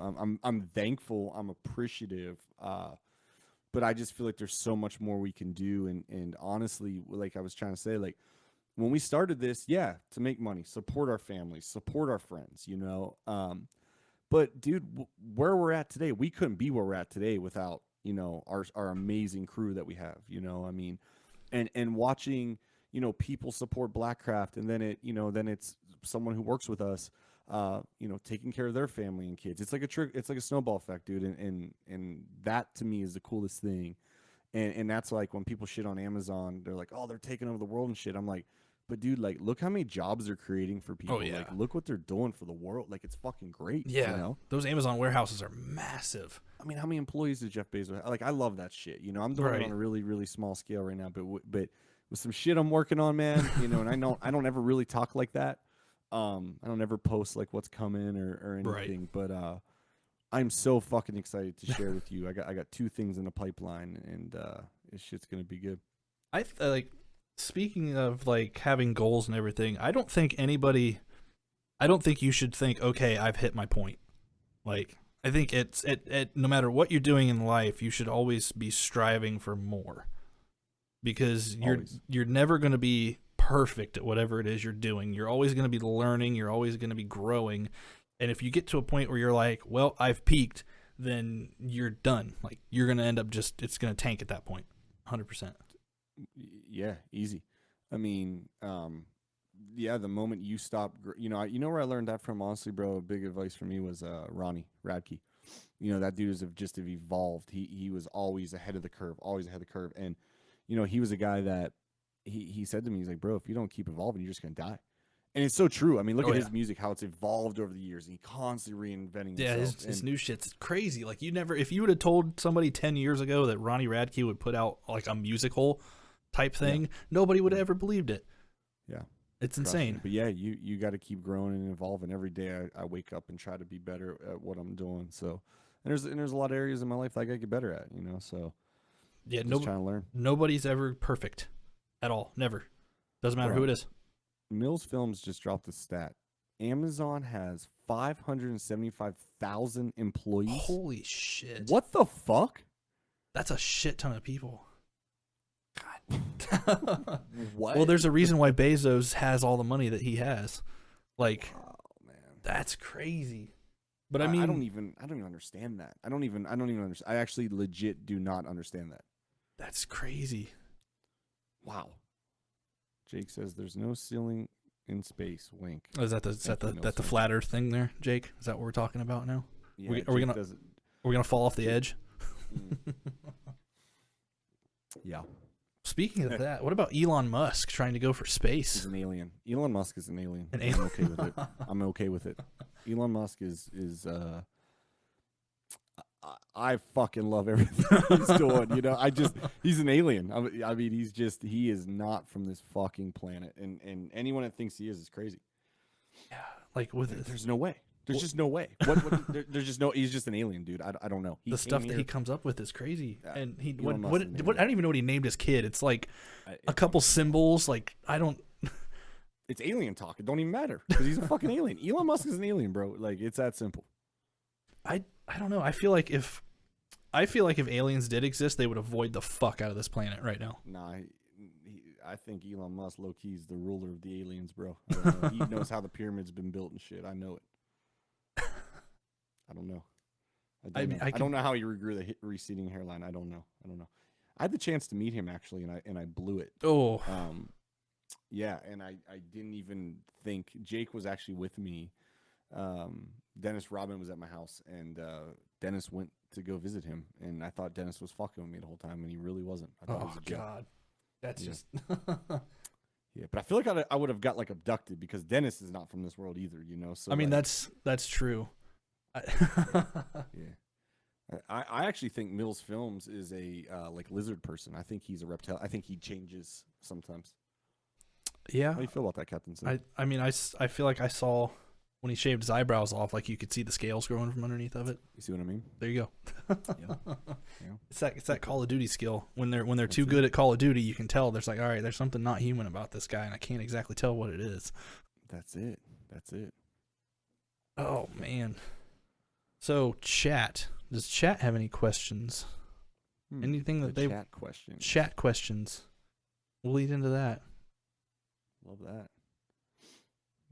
I'm thankful. I'm appreciative. But I just feel like there's so much more we can do. And honestly, like I was trying to say, like when we started this, yeah, to make money, support our families, support our friends, But dude, where we're at today, we couldn't be where we're at today without our amazing crew that we have. I mean, and watching people support Blackcraft, and then it's someone who works with us, taking care of their family and kids. It's like a snowball effect, dude. And that to me is the coolest thing. And that's like when people shit on Amazon, they're like, oh, they're taking over the world and shit. I'm like, but dude, like, look how many jobs they're creating for people. Oh, yeah. Like, look what they're doing for the world. Like, it's fucking great. Yeah, those Amazon warehouses are massive. I mean, how many employees did Jeff Bezos have? Like, I love that shit. I'm doing it on a really, really small scale right now. But with some shit I'm working on, man. And I don't ever really talk like that. I don't ever post like what's coming or anything. Right. But I'm so fucking excited to share with you. I got 2 things in the pipeline, and this shit's gonna be good. Speaking of like having goals and everything, I don't think you should think, okay, I've hit my point. Like, I think it's no matter what you're doing in life, you should always be striving for more, because you're never going to be perfect at whatever it is you're doing. You're always going to be learning. You're always going to be growing. And if you get to a point where you're like, well, I've peaked, then you're done. Like, you're going to end up it's going to tank at that point. 100%. Yeah, easy. I mean, yeah, the moment you stop, where I learned that from, honestly, bro, big advice for me was Ronnie Radke. That dude have evolved. He was always ahead of the curve. And, he was a guy that he said to me, he's like, bro, if you don't keep evolving, you're just going to die. And it's so true. I mean, look at his music, how it's evolved over the years. And he constantly reinventing himself. Yeah, his new shit's crazy. Like, if you would have told somebody 10 years ago that Ronnie Radke would put out like a musical type thing, nobody would have ever believed it. Yeah. It's insane. But yeah, you got to keep growing and evolving. Every day I wake up and try to be better at what I'm doing. So, and there's a lot of areas in my life that I got to get better at, so yeah, just trying to learn. Nobody's ever perfect at all. Never. Doesn't matter who it is. Mills Films just dropped a stat. Amazon has 575,000 employees. Holy shit. What the fuck? That's a shit ton of people. God. What? Well, there's a reason why Bezos has all the money that he has. Like, oh, man. That's crazy. But I don't even understand that. I don't even understand. I actually legit do not understand that. That's crazy. Wow. Jake says there's no ceiling in space. Wink. Oh, is that the flat Earth thing there, Jake? Is that what we're talking about now? Yeah, are we gonna fall off the edge? Yeah. Speaking of that, what about Elon Musk trying to go for space? He's an alien. Elon Musk is an alien. An alien. I'm okay with it. I'm okay with it. Elon Musk is I fucking love everything he's doing. He's an alien. I mean, he is not from this fucking planet, and anyone that thinks he is crazy. Yeah, like there's no way. There's just no way. There's just no. He's just an alien, dude. I don't know. The stuff that he comes up with is crazy. And I don't even know what he named his kid. It's like a couple symbols. Like, I don't. It's alien talk. It don't even matter because he's a fucking alien. Elon Musk is an alien, bro. Like, it's that simple. I don't know. I feel like if aliens did exist, they would avoid the fuck out of this planet right now. Nah, I think Elon Musk low key is the ruler of the aliens, bro. I don't know. He knows how the pyramid's been built and shit. I know it. I don't know. I don't know how he grew the receding hairline. I don't know. I had the chance to meet him actually, and I blew it. Oh. Yeah, and I didn't even think Jake was actually with me Dennis Rodman was at my house, and Dennis went to go visit him, and I thought Dennis was fucking with me the whole time, and he really wasn't. I thought it was a joke. God, that's Yeah. just. Yeah, but I feel like I would have got like abducted because Dennis is not from this world either, you know. So I mean, like, that's true. yeah. I actually think Mills Films is a like lizard person. I think he's a reptile. I think he changes sometimes. Yeah. How do you feel about that, Captain? I mean, I feel like I saw when he shaved his eyebrows off, like you could see the scales growing from underneath of it. You see what I mean? There you go. Yeah. It's that Call of Duty skill. When they're too That's good at Call of Duty, you can tell there's like, all right, there's something not human about this guy, and I can't exactly tell what it is. That's it. That's it. Oh man. So does chat have any questions? Anything that they chat questions. Chat questions. We'll lead into that. Love that.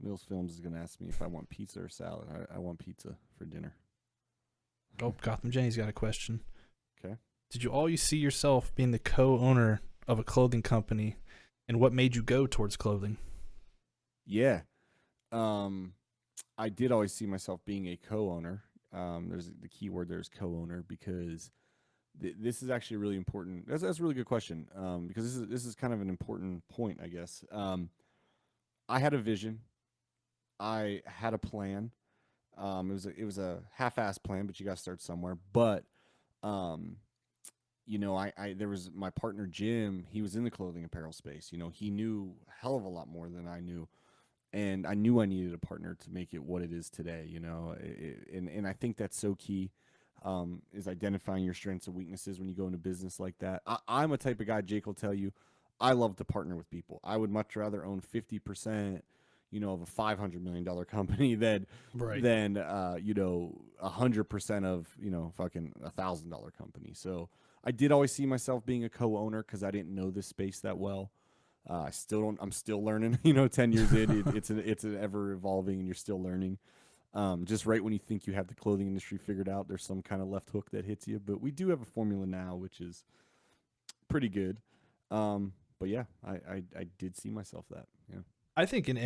Mills Films is going to ask me if I want pizza or salad. I want pizza for dinner. Oh, Gotham Jenny's got a question. Okay. Did you always see yourself being the co-owner of a clothing company, and what made you go towards clothing? Yeah. I did always see myself being a co-owner. There's the key word there is co-owner because this is actually really important. That's a really good question because this is kind of an important point, I guess. I had a vision. I had a plan. It was a half-assed plan, but you got to start somewhere. But you know, I there was my partner Jim. He was in the clothing apparel space. You know, he knew a hell of a lot more than I knew, and I knew I needed a partner to make it what it is today. You know, and I think that's so key. Is identifying your strengths and weaknesses when you go into business like that. I'm a type of guy. Jake will tell you, I love to partner with people. I would much rather own 50%. You know, of a $500 million company than you know, 100% of, you know, fucking $1,000 company. So I did always see myself being a co-owner because I didn't know this space that well. I still don't. I'm still learning. You know, 10 years in, it's an ever evolving, and you're still learning. Just right when you think you have the clothing industry figured out, there's some kind of left hook that hits you. But we do have a formula now, which is pretty good. But yeah, I did see myself that. Yeah. I think in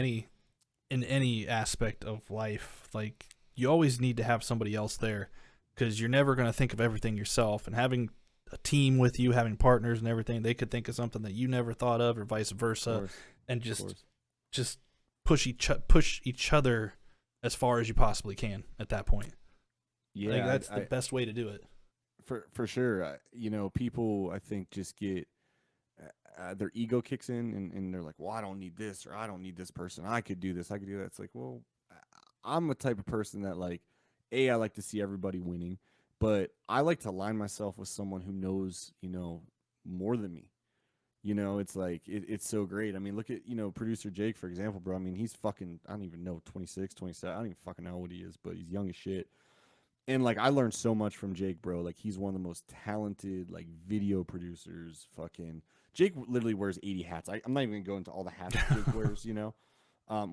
any aspect of life, like you always need to have somebody else there because you're never going to think of everything yourself. And having a team with you, having partners and everything, they could think of something that you never thought of, or vice versa, and just push each other as far as you possibly can at that point. Yeah, I think that's the best way to do it. For sure. You know, people I think just get their ego kicks in, and they're like, well, I don't need this, or I don't need this person. I could do this. I could do that. It's like, well, I'm a type of person that like, I like to see everybody winning, but I like to align myself with someone who knows, you know, more than me. You know, it's like, it's so great. I mean, look at, you know, producer Jake, for example, bro. I mean, he's fucking, I don't even know, 26, 27. I don't even fucking know what he is, but he's young as shit. And like, I learned so much from Jake, bro. Like, he's one of the most talented, like, video producers. Fucking Jake literally wears 80 hats. I'm not even gonna go into all the hats Jake wears, you know,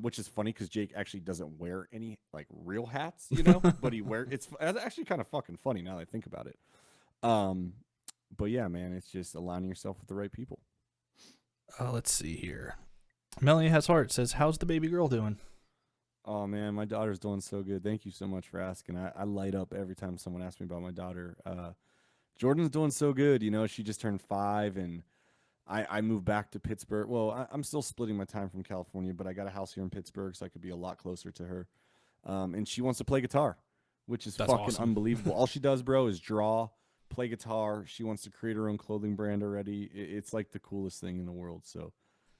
which is funny because Jake actually doesn't wear any like real hats, you know, but he wears. It's actually kind of fucking funny now that I think about it. But yeah, man, it's just aligning yourself with the right people. Let's see here. Melanie Has Heart says, "How's the baby girl doing?" Oh man, my daughter's doing so good. Thank you so much for asking. I light up every time someone asks me about my daughter. Jordan's doing so good. You know, she just turned 5, and I moved back to Pittsburgh. Well, I'm still splitting my time from California, but I got a house here in Pittsburgh, so I could be a lot closer to her. And she wants to play guitar, which is fucking awesome. unbelievable. All she does, bro, is draw, play guitar. She wants to create her own clothing brand already. It's like the coolest thing in the world. So,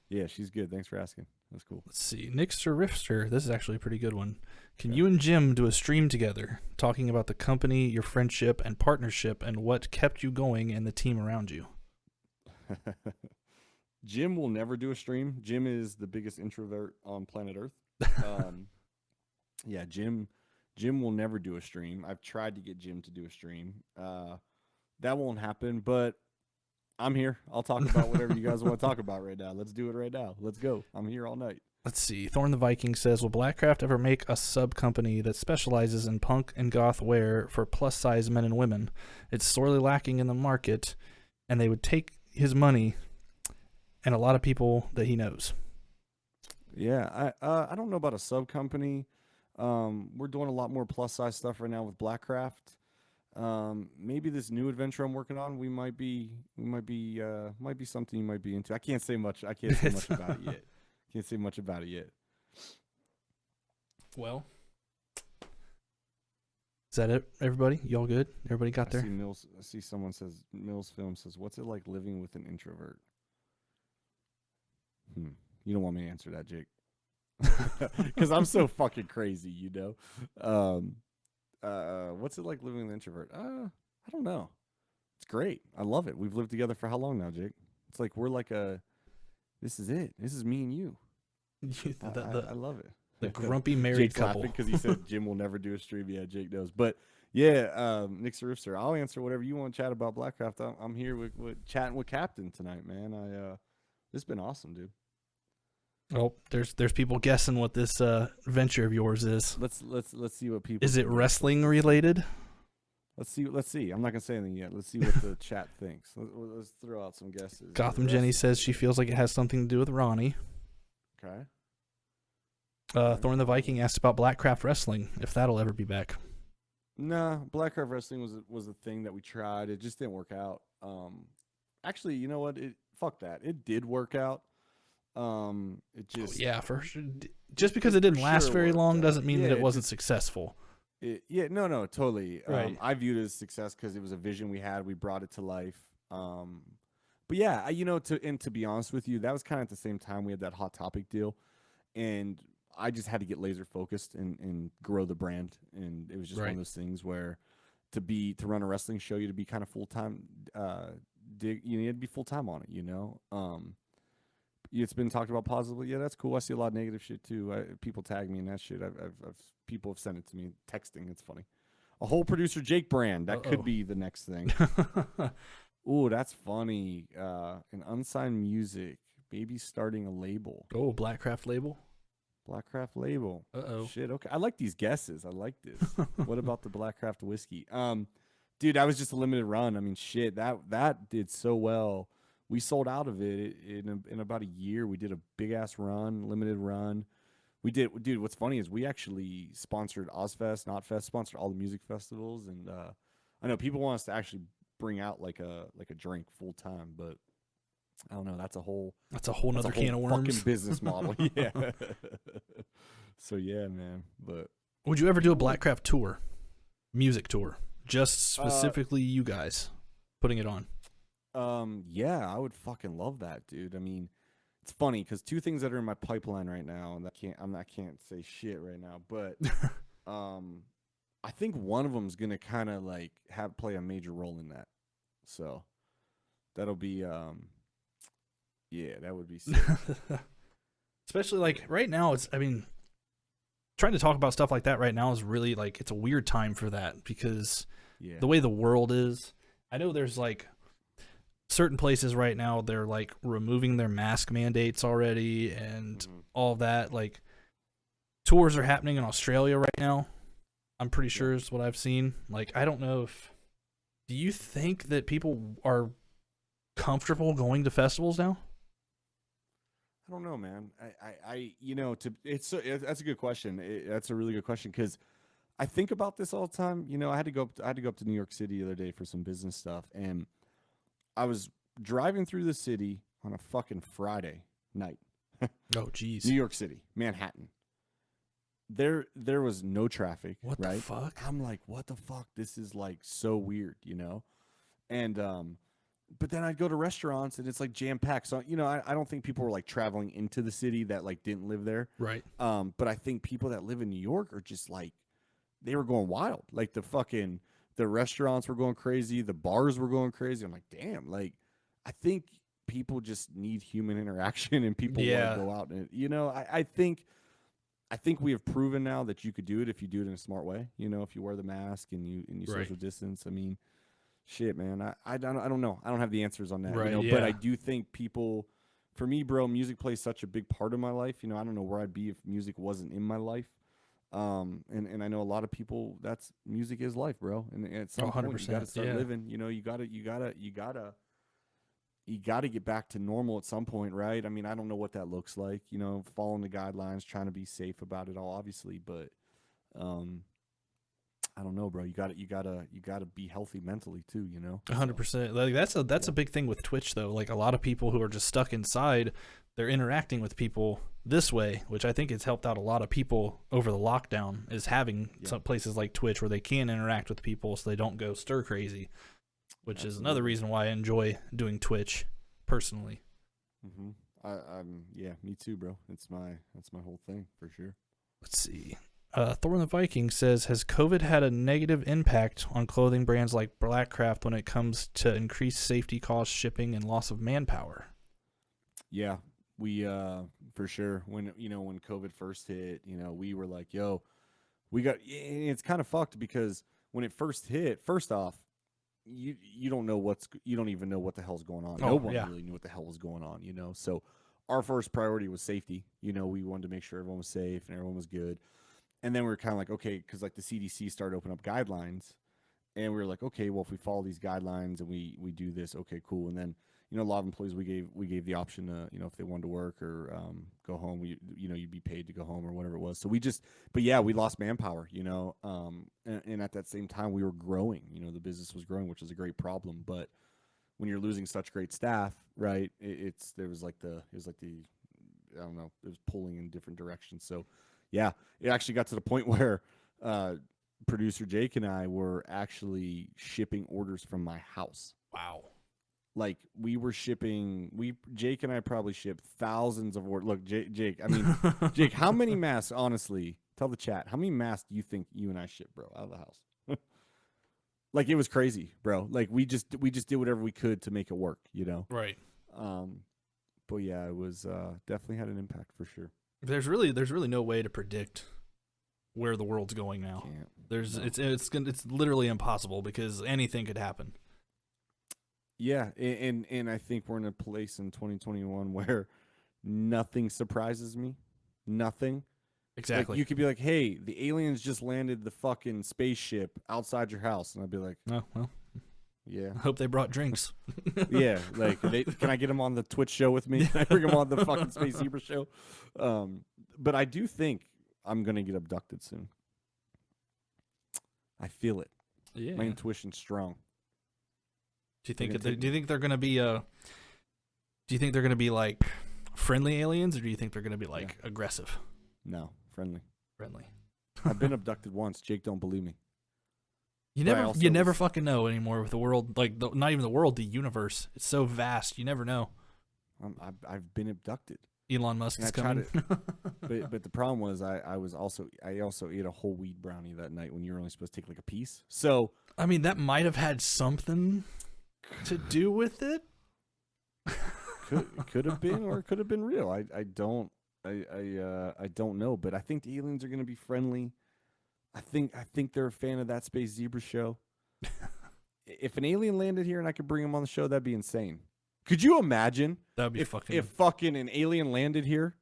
yeah, she's good. Thanks for asking. That's cool. Let's see. Nixter Rifster. This is actually a pretty good one. Can you and Jim do a stream together talking about the company, your friendship, and partnership, and what kept you going and the team around you? Jim will never do a stream. Jim is the biggest introvert on planet Earth. Yeah, Jim will never do a stream. I've tried to get Jim to do a stream. That won't happen, but I'm here. I'll talk about whatever you guys want to talk about right now. Let's do it right now. Let's go. I'm here all night. Let's see. Thorn the Viking says, will Blackcraft ever make a sub company that specializes in punk and goth wear for plus size men and women? It's sorely lacking in the market, and they would take his money and a lot of people that he knows. Yeah, I don't know about a sub company. We're doing a lot more plus size stuff right now with Blackcraft. Maybe this new adventure I'm working on, might be something you might be into. I can't say much. I can't say much about it yet. Can't say much about it yet. Well, is that it, everybody? Y'all good? Everybody got there? I see someone says, Mills Film says, what's it like living with an introvert? You don't want me to answer that, Jake. Because I'm so fucking crazy, you know? What's it like living with an introvert? I don't know. It's great. I love it. We've lived together for how long now, Jake? It's like we're like this is it. This is me and you. I love it. The grumpy married Jake's couple. Because he said Jim will never do a stream. Yeah, Jake knows. But yeah, Nick Sarifster, I'll answer whatever you want to chat about Blackcraft. I'm here with chatting with Captain tonight, man. This has been awesome, dude. Oh, there's people guessing what this venture of yours is. Let's see what people. Is it wrestling related? Let's see. I'm not gonna say anything yet. Let's see what the chat thinks. Let's throw out some guesses. Gotham Jenny says she feels like it has something to do with Ronnie. Okay. Thorn the Viking asked about Blackcraft wrestling, if that'll ever be back. Nah, Blackcraft wrestling was a thing that we tried. It just didn't work out. Actually, you know what? Fuck that. It did work out. It just for sure. Just because it didn't last very long doesn't mean that it wasn't just successful. No, totally. Right. I viewed it as success because it was a vision we had. We brought it to life. But yeah, to be honest with you, that was kind of at the same time we had that Hot Topic deal, and I just had to get laser focused and grow the brand. And it was just one of those things where to run a wrestling show, you had to be kind of full time. You need to be full time on it. You know. It's been talked about positively. Yeah, that's cool. I see a lot of negative shit too. People tag me in that shit. People have sent it to me texting. It's funny. A whole producer Jake brand. That could be the next thing. Ooh, that's funny. An unsigned music. Maybe starting a label. Oh, Blackcraft label. Blackcraft label. Uh-oh. Shit. Okay. I like these guesses. I like this. What about the Blackcraft whiskey? Dude, that was just a limited run. I mean, shit. That did so well. We sold out of it in about a year. We did a big ass run, limited run. We did, dude. What's funny is we actually sponsored Ozfest, Notfest, sponsored all the music festivals, and I know people want us to actually bring out like a drink full time, but I don't know. That's a whole nother can of worms. Fucking business model. Yeah. So yeah, man. But would you ever do a Blackcraft tour, music tour, just specifically you guys putting it on? Yeah, I would fucking love that, dude. I mean, it's funny because two things that are in my pipeline right now, and I can't say shit right now, but I think one of them is gonna kind of like play a major role in that. So that'll be yeah, that would be sick. Especially like right now, trying to talk about stuff like that right now is really like it's a weird time for that because the way the world is. I know there's like certain places right now they're like removing their mask mandates already and all of that. Like tours are happening in Australia right now. I'm pretty sure is what I've seen. Like I don't know do you think that people are comfortable going to festivals now? I don't know, man. That's a good question. That's a really good question because I think about this all the time. You know, I had to go up to New York City the other day for some business stuff, and I was driving through the city on a fucking Friday night. Oh, geez. New York City, Manhattan. There was no traffic. What the fuck? I'm like, what the fuck? This is like so weird, you know? And but then I'd go to restaurants and it's like jam packed. So you know, I don't think people were like traveling into the city that like didn't live there. Right. But I think people that live in New York are just like they were going wild. Like the restaurants were going crazy, the bars were going crazy. I'm like, damn, like I think people just need human interaction and people want to go out and you know, I think we have proven now that you could do it if you do it in a smart way. You know, if you wear the mask and you social distance. I mean, shit, man. I don't know. I don't have the answers on that. Right, you know, but I do think people. For me, bro, music plays such a big part of my life. You know, I don't know where I'd be if music wasn't in my life. And I know a lot of people. That's music is life, bro. And at some point, you got to start living. You know, you gotta get back to normal at some point, right? I mean, I don't know what that looks like. You know, following the guidelines, trying to be safe about it all, obviously. But I don't know, bro. You gotta be healthy mentally too, you know? 100%. Like that's a big thing with Twitch though. Like a lot of people who are just stuck inside, they're interacting with people this way, which I think has helped out a lot of people over the lockdown, is having some places like Twitch where they can interact with people so they don't go stir crazy, which is another reason why I enjoy doing Twitch personally. Mm-hmm. Yeah, me too, bro. That's my whole thing for sure. Let's see. Thorn the Viking says, has COVID had a negative impact on clothing brands like Blackcraft when it comes to increased safety costs, shipping, and loss of manpower? Yeah, we for sure. When COVID first hit, we were like, yo, it's kind of fucked because when it first hit, first off, you don't even know what the hell's going on. No one really knew what the hell was going on, So our first priority was safety. We wanted to make sure everyone was safe and everyone was good. And then we were kind of like, okay, because like the CDC started opening up guidelines, and we were like, okay, well, if we follow these guidelines and we do this, okay, cool. And then a lot of employees we gave the option to if they wanted to work or go home, you'd be paid to go home or whatever it was. So we lost manpower, and at that same time we were growing. The business was growing, which is a great problem. But when you're losing such great staff, right? It was like the I don't know, it was pulling in different directions. So. Yeah, it actually got to the point where producer Jake and I were actually shipping orders from my house. Wow. Like Jake and I probably shipped thousands of orders. Look, Jake, Jake, how many masks, honestly, tell the chat, how many masks do you think you and I shipped, bro, out of the house? Like, it was crazy, bro. Like, we just did whatever we could to make it work, Right. But yeah, it was definitely had an impact for sure. There's really no way to predict where the world's going now. It's literally impossible because anything could happen. Yeah, and I think we're in a place in 2021 where nothing surprises me. Nothing. Exactly. Like, you could be like, "Hey, the aliens just landed the fucking spaceship outside your house," and I'd be like, "Oh, well, yeah. I hope they brought drinks." Yeah, like, can I get them on the Twitch show with me? Can I bring them on the fucking Space Zebra show? But I do think I'm gonna get abducted soon. I feel it. Yeah, my intuition's strong. Do you think they're gonna be Do you think they're gonna be like friendly aliens, or do you think they're gonna be like aggressive? No, friendly. Friendly. I've been abducted once. Jake don't believe me. You never fucking know anymore with the world. Like not even the world, the universe. It's so vast. You never know. I've been abducted. Elon Musk is coming. but the problem was I also ate a whole wheat brownie that night when you're only supposed to take like a piece. So I mean, that might have had something to do with it. could have been, or it could have been real. I don't know, but I think the aliens are going to be friendly. I think they're a fan of that Space Zebra show. If an alien landed here and I could bring him on the show, that'd be insane. Could you imagine? That'd be if fucking an alien landed here,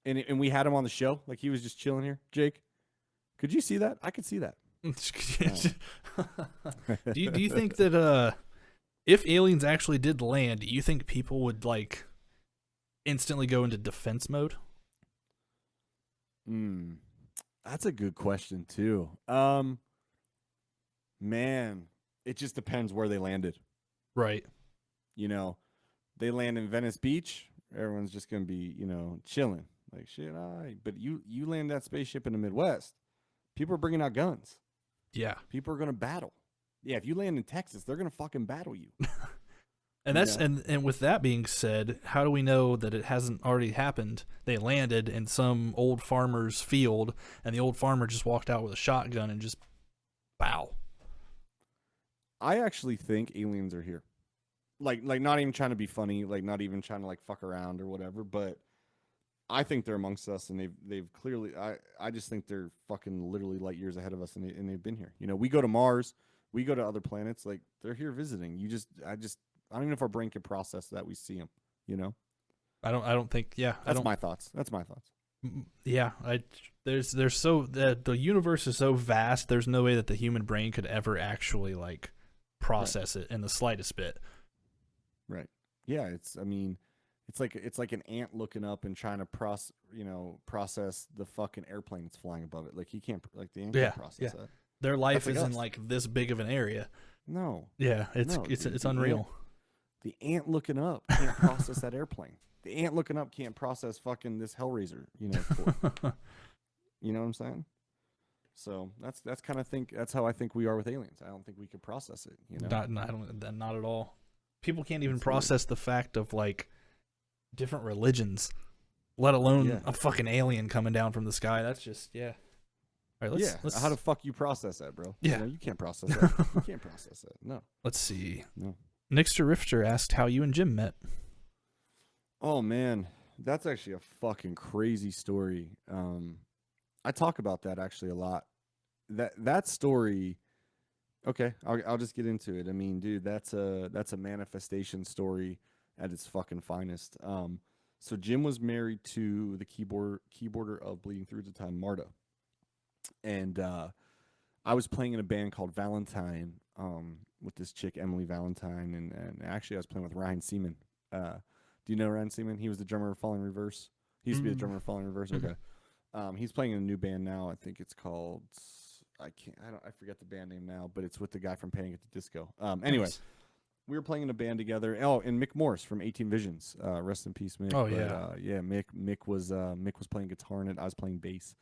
and we had him on the show, like he was just chilling here, Jake? Could you see that? I could see that. Do you think that if aliens actually did land, do you think people would like instantly go into defense mode? That's a good question too. Man, it just depends where they landed. Right. They land in Venice Beach, everyone's just gonna be, chilling. Like, shit, all right. But you land that spaceship in the Midwest, people are bringing out guns. Yeah. People are gonna battle. Yeah, if you land in Texas, they're gonna fucking battle you. And that's and with that being said, how do we know that it hasn't already happened? They landed in some old farmer's field, and the old farmer just walked out with a shotgun and just bow. I actually think aliens are here. Like not even trying to be funny, like not even trying to like fuck around or whatever, but I think they're amongst us, and they've clearly. I just think they're fucking literally light years ahead of us, and they've been here. We go to Mars, we go to other planets, like they're here visiting. I don't even know if our brain can process that we see them. I don't think. Yeah, that's my thoughts. Yeah, the universe is so vast. There's no way that the human brain could ever actually like process it in the slightest bit. Right. Yeah. It's like an ant looking up and trying to process the fucking airplane that's flying above it. Like he can't like the ant Yeah, can't process yeah. that. Their That's life like is in us. like this big of an area. No, Yeah, no. it's The ant unreal. the ant looking up can't process that airplane. The ant looking up can't process fucking this Hellraiser. Core. You know what I'm saying? So that's kind of think that's how I think we are with aliens. I don't think we could process it. Not at all. People can't even It's weird. process the fact of like different religions, let alone Yeah. a fucking alien coming down from the sky. That's just yeah. All right, Yeah. let's How the fuck you process that, bro? yeah. You can't process that. You can't process that. No. Let's see. No. Nixter Rifter asked how you and Jim met. Oh man, that's actually a fucking crazy story. I talk about that actually a lot. That story. Okay, I'll just get into it. I mean, dude, that's a manifestation story at its fucking finest. So Jim was married to the keyboarder of Bleeding Through at the time, Marta, and I was playing in a band called Valentine, with this chick Emily Valentine, and actually I was playing with Ryan Seaman. Do you know Ryan Seaman? He was the drummer of Falling Reverse. He used to be the drummer of Falling Reverse. Mhm. Okay. He's playing in a new band now. I think it's called I forget the band name now, but it's with the guy from Panic at the Disco. Anyway, Nice. we were playing in a band together. Oh, and Mick Morris from 18 Visions. Rest in peace, Mick. Oh, But, yeah. yeah. Mick was playing guitar in it. I was playing bass.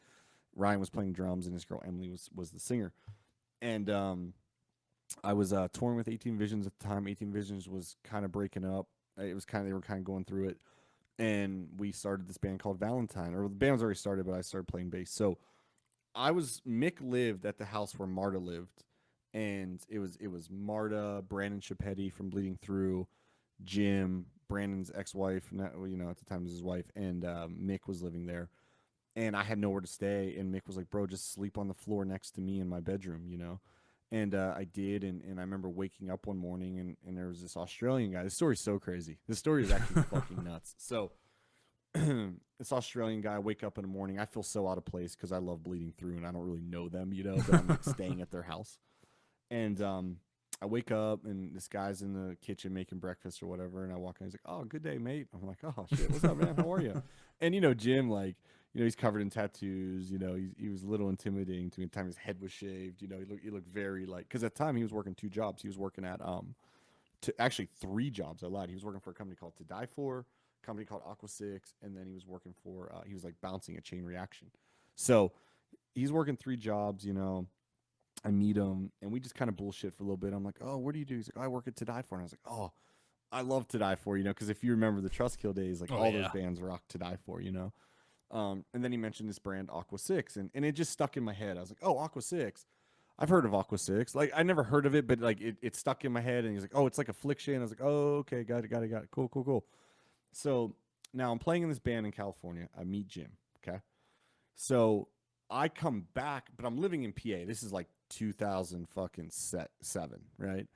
Ryan was playing drums, and his girl Emily was the singer. And I was touring with 18 Visions at the time. 18 Visions was kind of breaking up. It was they were kind of going through it, and we started this band called Valentine. Or the band was already started, but I started playing bass. So Mick lived at the house where Marta lived, and it was Marta, Brandon Chapetti from Bleeding Through, Jim, Brandon's ex-wife, at the time was his wife, and Mick was living there. And I had nowhere to stay, and Mick was like, "Bro, just sleep on the floor next to me in my bedroom." And I did, and I remember waking up one morning, and there was this Australian guy. This story's so crazy. This story is actually fucking nuts. So this Australian guy, I wake up in the morning. I feel so out of place because I love Bleeding Through, and I don't really know them, but I'm like staying at their house. And I wake up, and this guy's in the kitchen making breakfast or whatever, and I walk in. He's like, "Oh, good day, mate." I'm like, "Oh shit, what's up, man? How are you?" And Jim, like, he's covered in tattoos. He was a little intimidating to me. At the time, his head was shaved. He looked very like, because at the time he was working 2 jobs. He was working at actually 3 jobs. I lied. He was working for a company called To Die For, a company called Aqua 6, and then he was working for he was like bouncing a chain reaction. So he's working 3 jobs. I meet him, and we just kind of bullshit for a little bit. I'm like, "Oh, what do you do?" He's like, "Oh, I work at To Die For." And I was like, "Oh, I love To Die For," because if you remember the Trust Kill days, like Oh, all yeah. those bands rock To Die For. And then he mentioned this brand Aqua 6, and it just stuck in my head. I was like, "Oh, Aqua 6. I've heard of Aqua 6. Like, I never heard of it, but like it stuck in my head." And he's like, "Oh, it's like Affliction." I was like, "Oh, okay, got it. Cool, cool, cool." So now I'm playing in this band in California. I meet Jim. Okay. So I come back, but I'm living in PA. This is like 2000 fucking seven, right?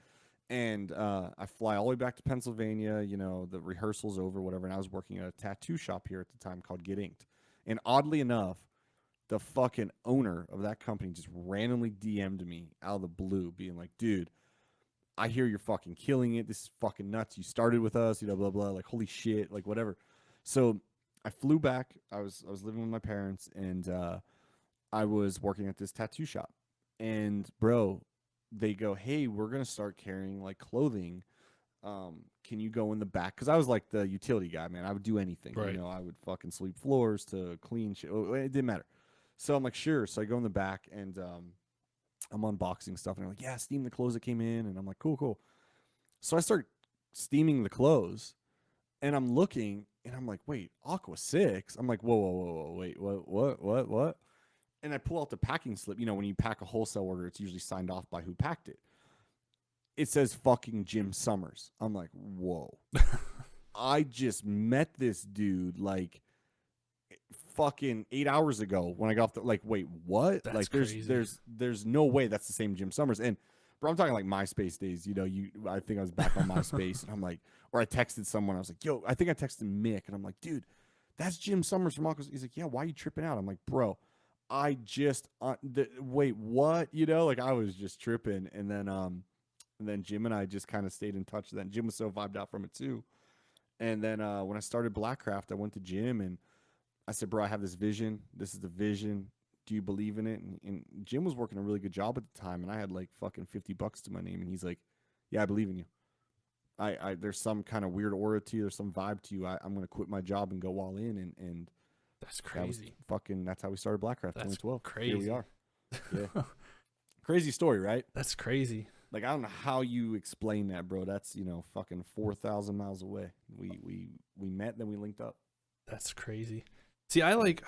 And I fly all the way back to Pennsylvania. The rehearsal's over, whatever. And I was working at a tattoo shop here at the time called Get Inked. And oddly enough, the fucking owner of that company just randomly DM'd me out of the blue, being like, "Dude, I hear you're fucking killing it. This is fucking nuts. You started with us, blah blah. Like, holy shit, like whatever." So I flew back. I was living with my parents, and I was working at this tattoo shop. And bro, they go, "Hey, we're gonna start carrying like clothing. Can you go in the back?" Because I was like the utility guy, man. I would do anything. Right. I would fucking sweep floors to clean shit. It didn't matter. So I'm like, "Sure." So I go in the back, and I'm unboxing stuff, and they're like, "Yeah, steam the clothes that came in." And I'm like, "Cool, cool." So I start steaming the clothes, and I'm looking, and I'm like, "Wait, Aqua 6?" I'm like, "Whoa, whoa, whoa, whoa, wait, what?" And I pull out the packing slip. When you pack a wholesale order, it's usually signed off by who packed it. It says fucking Jim Summers. I'm like, "Whoa." I just met this dude like fucking 8 hours ago when I got off the, like, wait, what? That's Like crazy. there's no way that's the same Jim Summers. And bro, I'm talking like MySpace days. I think I was back on MySpace, and I'm like, or I texted someone. I was like, "Yo," I think I texted Mick, and I'm like, "Dude, that's Jim Summers from Aqua." He's like, "Yeah, why are you tripping out?" I'm like, "Bro, I just wait, what?" Like I was just tripping, and then Jim and I just kind of stayed in touch. Then Jim was so vibed out from it too, And then when I started Blackcraft, I went to Jim and I said, bro, I have this vision. This is the vision. Do you believe in it? And Jim was working a really good job at the time, and I had like fucking $50 to my name, and he's like, yeah, I believe in you. I there's some kind of weird aura to you, there's some vibe to you. I'm gonna quit my job and go all in, and That's that was crazy. fucking. That's how we started Blackcraft, That's 2012. crazy. Here we are. Yeah, crazy story, right? That's crazy. Like I don't know how you explain that, bro. That's fucking 4,000 miles away. We met, then we linked up. That's crazy. See, I like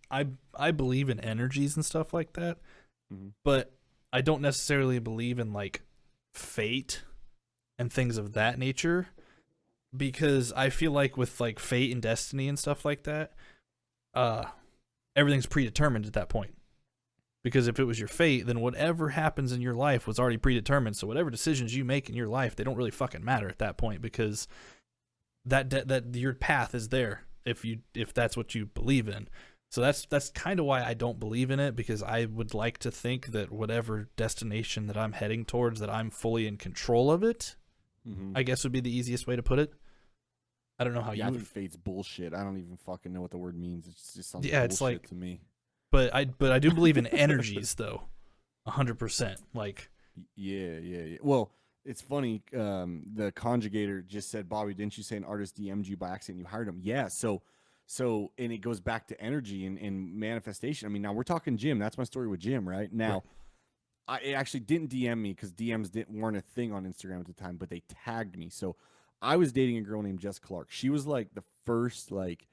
I believe in energies and stuff like that, but I don't necessarily believe in like fate and things of that nature, because I feel like with like fate and destiny and stuff like that, everything's predetermined at that point. Because if it was your fate, then whatever happens in your life was already predetermined. So whatever decisions you make in your life, they don't really fucking matter at that point, because that your path is there if that's what you believe in. So that's kind of why I don't believe in it, because I would like to think that whatever destination that I'm heading towards, that I'm fully in control of it. I guess would be the easiest way to put it. I don't know how Yeah, I you think would, fate's bullshit. I don't even fucking know what the word means. It's just something yeah, it's bullshit like, to me. but I do believe in energies though, 100%. Like, Yeah. Well, it's funny. The conjugator just said, Bobby, didn't you say an artist DM'd you by accident? You hired him. Yeah. So, and it goes back to energy and manifestation. I mean, now we're talking Jim. That's my story with Jim, right? Now, it actually didn't DM me because DMs weren't a thing on Instagram at the time, but they tagged me. So I was dating a girl named Jess Clark. She was like the first like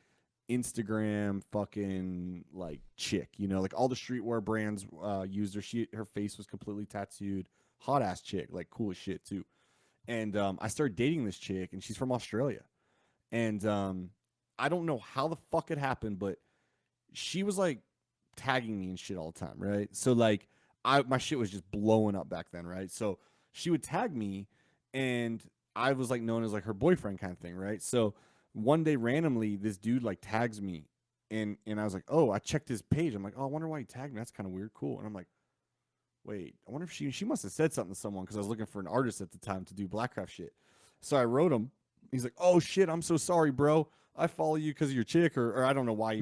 Instagram fucking like chick, like all the streetwear brands used her. Her face was completely tattooed, hot ass chick, like cool as shit too. And I started dating this chick, and she's from Australia. And I don't know how the fuck it happened, but she was like tagging me and shit all the time, right? So like my shit was just blowing up back then, right? So she would tag me, and I was like known as like her boyfriend kind of thing, right? So one day randomly this dude like tags me, and I was like, oh, I checked his page. I'm like, oh, I wonder why he tagged me. That's kind of weird. Cool. And I'm like, wait, I wonder if she must have said something to someone, because I was looking for an artist at the time to do Blackcraft shit. So I wrote him. He's like, oh shit, I'm so sorry, bro. I follow you because of your chick, or I don't know why,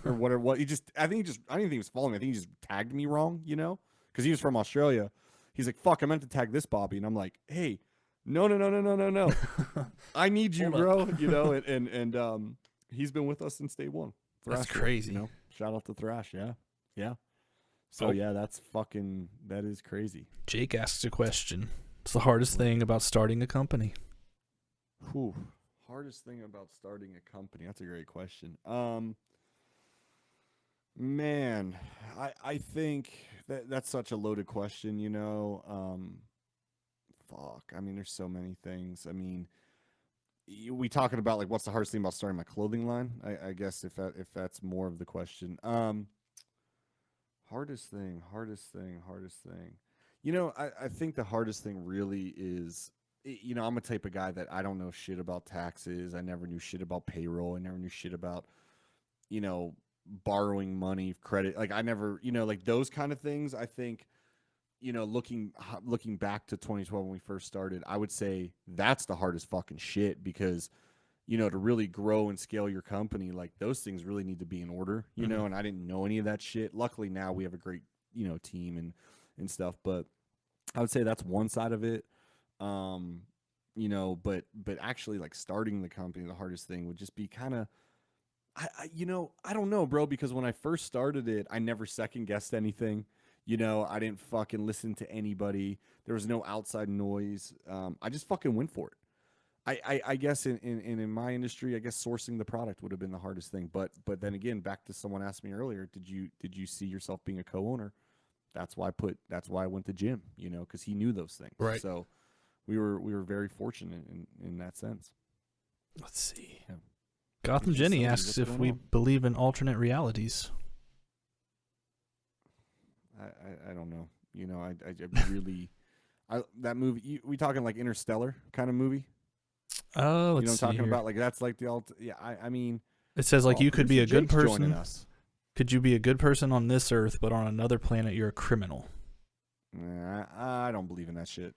or whatever. What he just, I didn't think he was following me. I think he just tagged me wrong, because he was from Australia. He's like, fuck, I meant to tag this Bobby, and I'm like, hey, no, I need you, bro. And he's been with us since day one. that's crazy. Shout out to Thrash, yeah. So yeah, that is crazy. Jake asks a question. It's the hardest thing about starting a company. Whew. Hardest thing about starting a company. That's a great question. Man, I think that's such a loaded question, fuck. I mean, there's so many things. I mean, we talking about like what's the hardest thing about starting my clothing line? I guess if that's more of the question. Hardest thing. I think the hardest thing really is, I'm a type of guy that I don't know shit about taxes. I never knew shit about payroll. I never knew shit about, borrowing money, credit. Like I never, like those kind of things. I think, looking back to 2012 when we first started, I would say that's the hardest fucking shit, because, to really grow and scale your company, like those things really need to be in order, and I didn't know any of that shit. Luckily now we have a great, team and stuff, but I would say that's one side of it. But actually like starting the company, the hardest thing would just be kind of, I don't know, bro, because when I first started it, I never second guessed anything. I didn't fucking listen to anybody. There was no outside noise. I just fucking went for it. I guess in my industry, I guess sourcing the product would have been the hardest thing. But then again, back to someone asked me earlier, did you see yourself being a co-owner? That's why I went to Jim, because he knew those things. Right. So we were very fortunate in that sense. Let's see. Yeah. Gotham Jenny asks if we believe in alternate realities. I don't know. I really, that movie. We talking like Interstellar kind of movie? Oh, let's what I'm see talking here. about? Like that's like the yeah. I mean, it says like you could be a good Jake's person. joining us. Could you be a good person on this earth, but on another planet you're a criminal? I don't believe in that shit.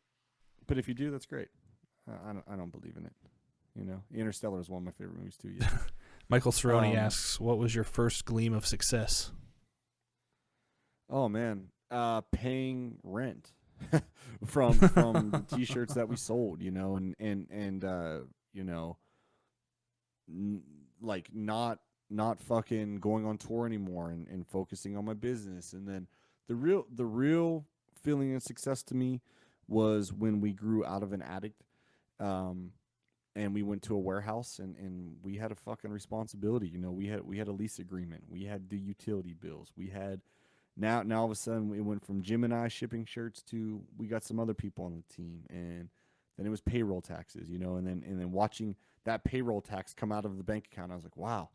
But if you do, that's great. I don't believe in it. You know, Interstellar is one of my favorite movies too. Yeah. Michael Cerrone asks, what was your first gleam of success? Oh man, paying rent from the t-shirts that we sold, you know, and you know, like not fucking going on tour anymore and focusing on my business. And then the real feeling of success to me was when we grew out of an addict. And we went to a warehouse and we had a fucking responsibility. You know, we had a lease agreement. We had the utility bills. We had now all of a sudden it went from Jim and I shipping shirts to we got some other people on the team, and then it was payroll taxes, you know, and then watching that payroll tax come out of the bank account, I was like, wow,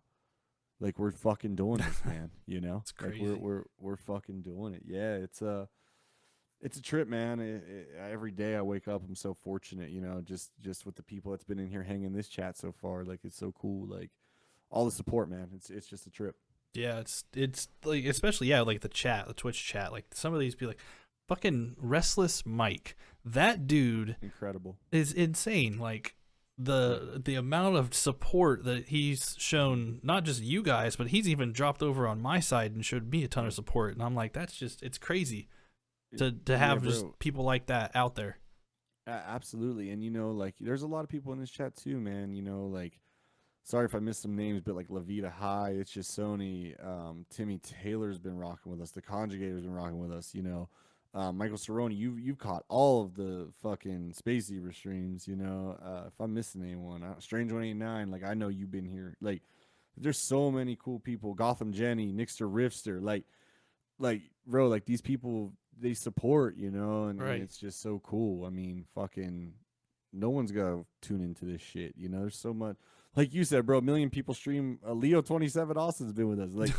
like we're fucking doing this, man. You know, it's crazy. Like we're fucking doing it. Yeah, it's a trip, man. Every day I wake up, I'm so fortunate, you know, just with the people that's been in here hanging this chat so far. Like, it's so cool. Like, all the support, man. It's just a trip. Yeah, it's like, especially, yeah, like the Twitch chat. Like, some of these be like, fucking Restless Mike. That dude incredible is insane. Like, the amount of support that he's shown, not just you guys, but he's even dropped over on my side and showed me a ton of support. And I'm like, it's crazy to have just people like that out there. Absolutely. And, you know, like, there's a lot of people in this chat too, man. You know, like, sorry if I missed some names, but like Levita High, It's Just Sony, Timmy Taylor's been rocking with us, the Conjugator's been rocking with us, you know. Michael Cerrone, you've caught all of the fucking Space Zebra streams, you know. If I'm missing anyone, Strange 189, like, I know you've been here. Like, there's so many cool people. Gotham Jenny, Nixter Rifster, like bro, like, these people, they support, you know, and it's just so cool. I mean, fucking no one's gonna tune into this shit, you know. There's so much, like you said, bro, 1 million people stream. Leo 27 Austin's been with us, like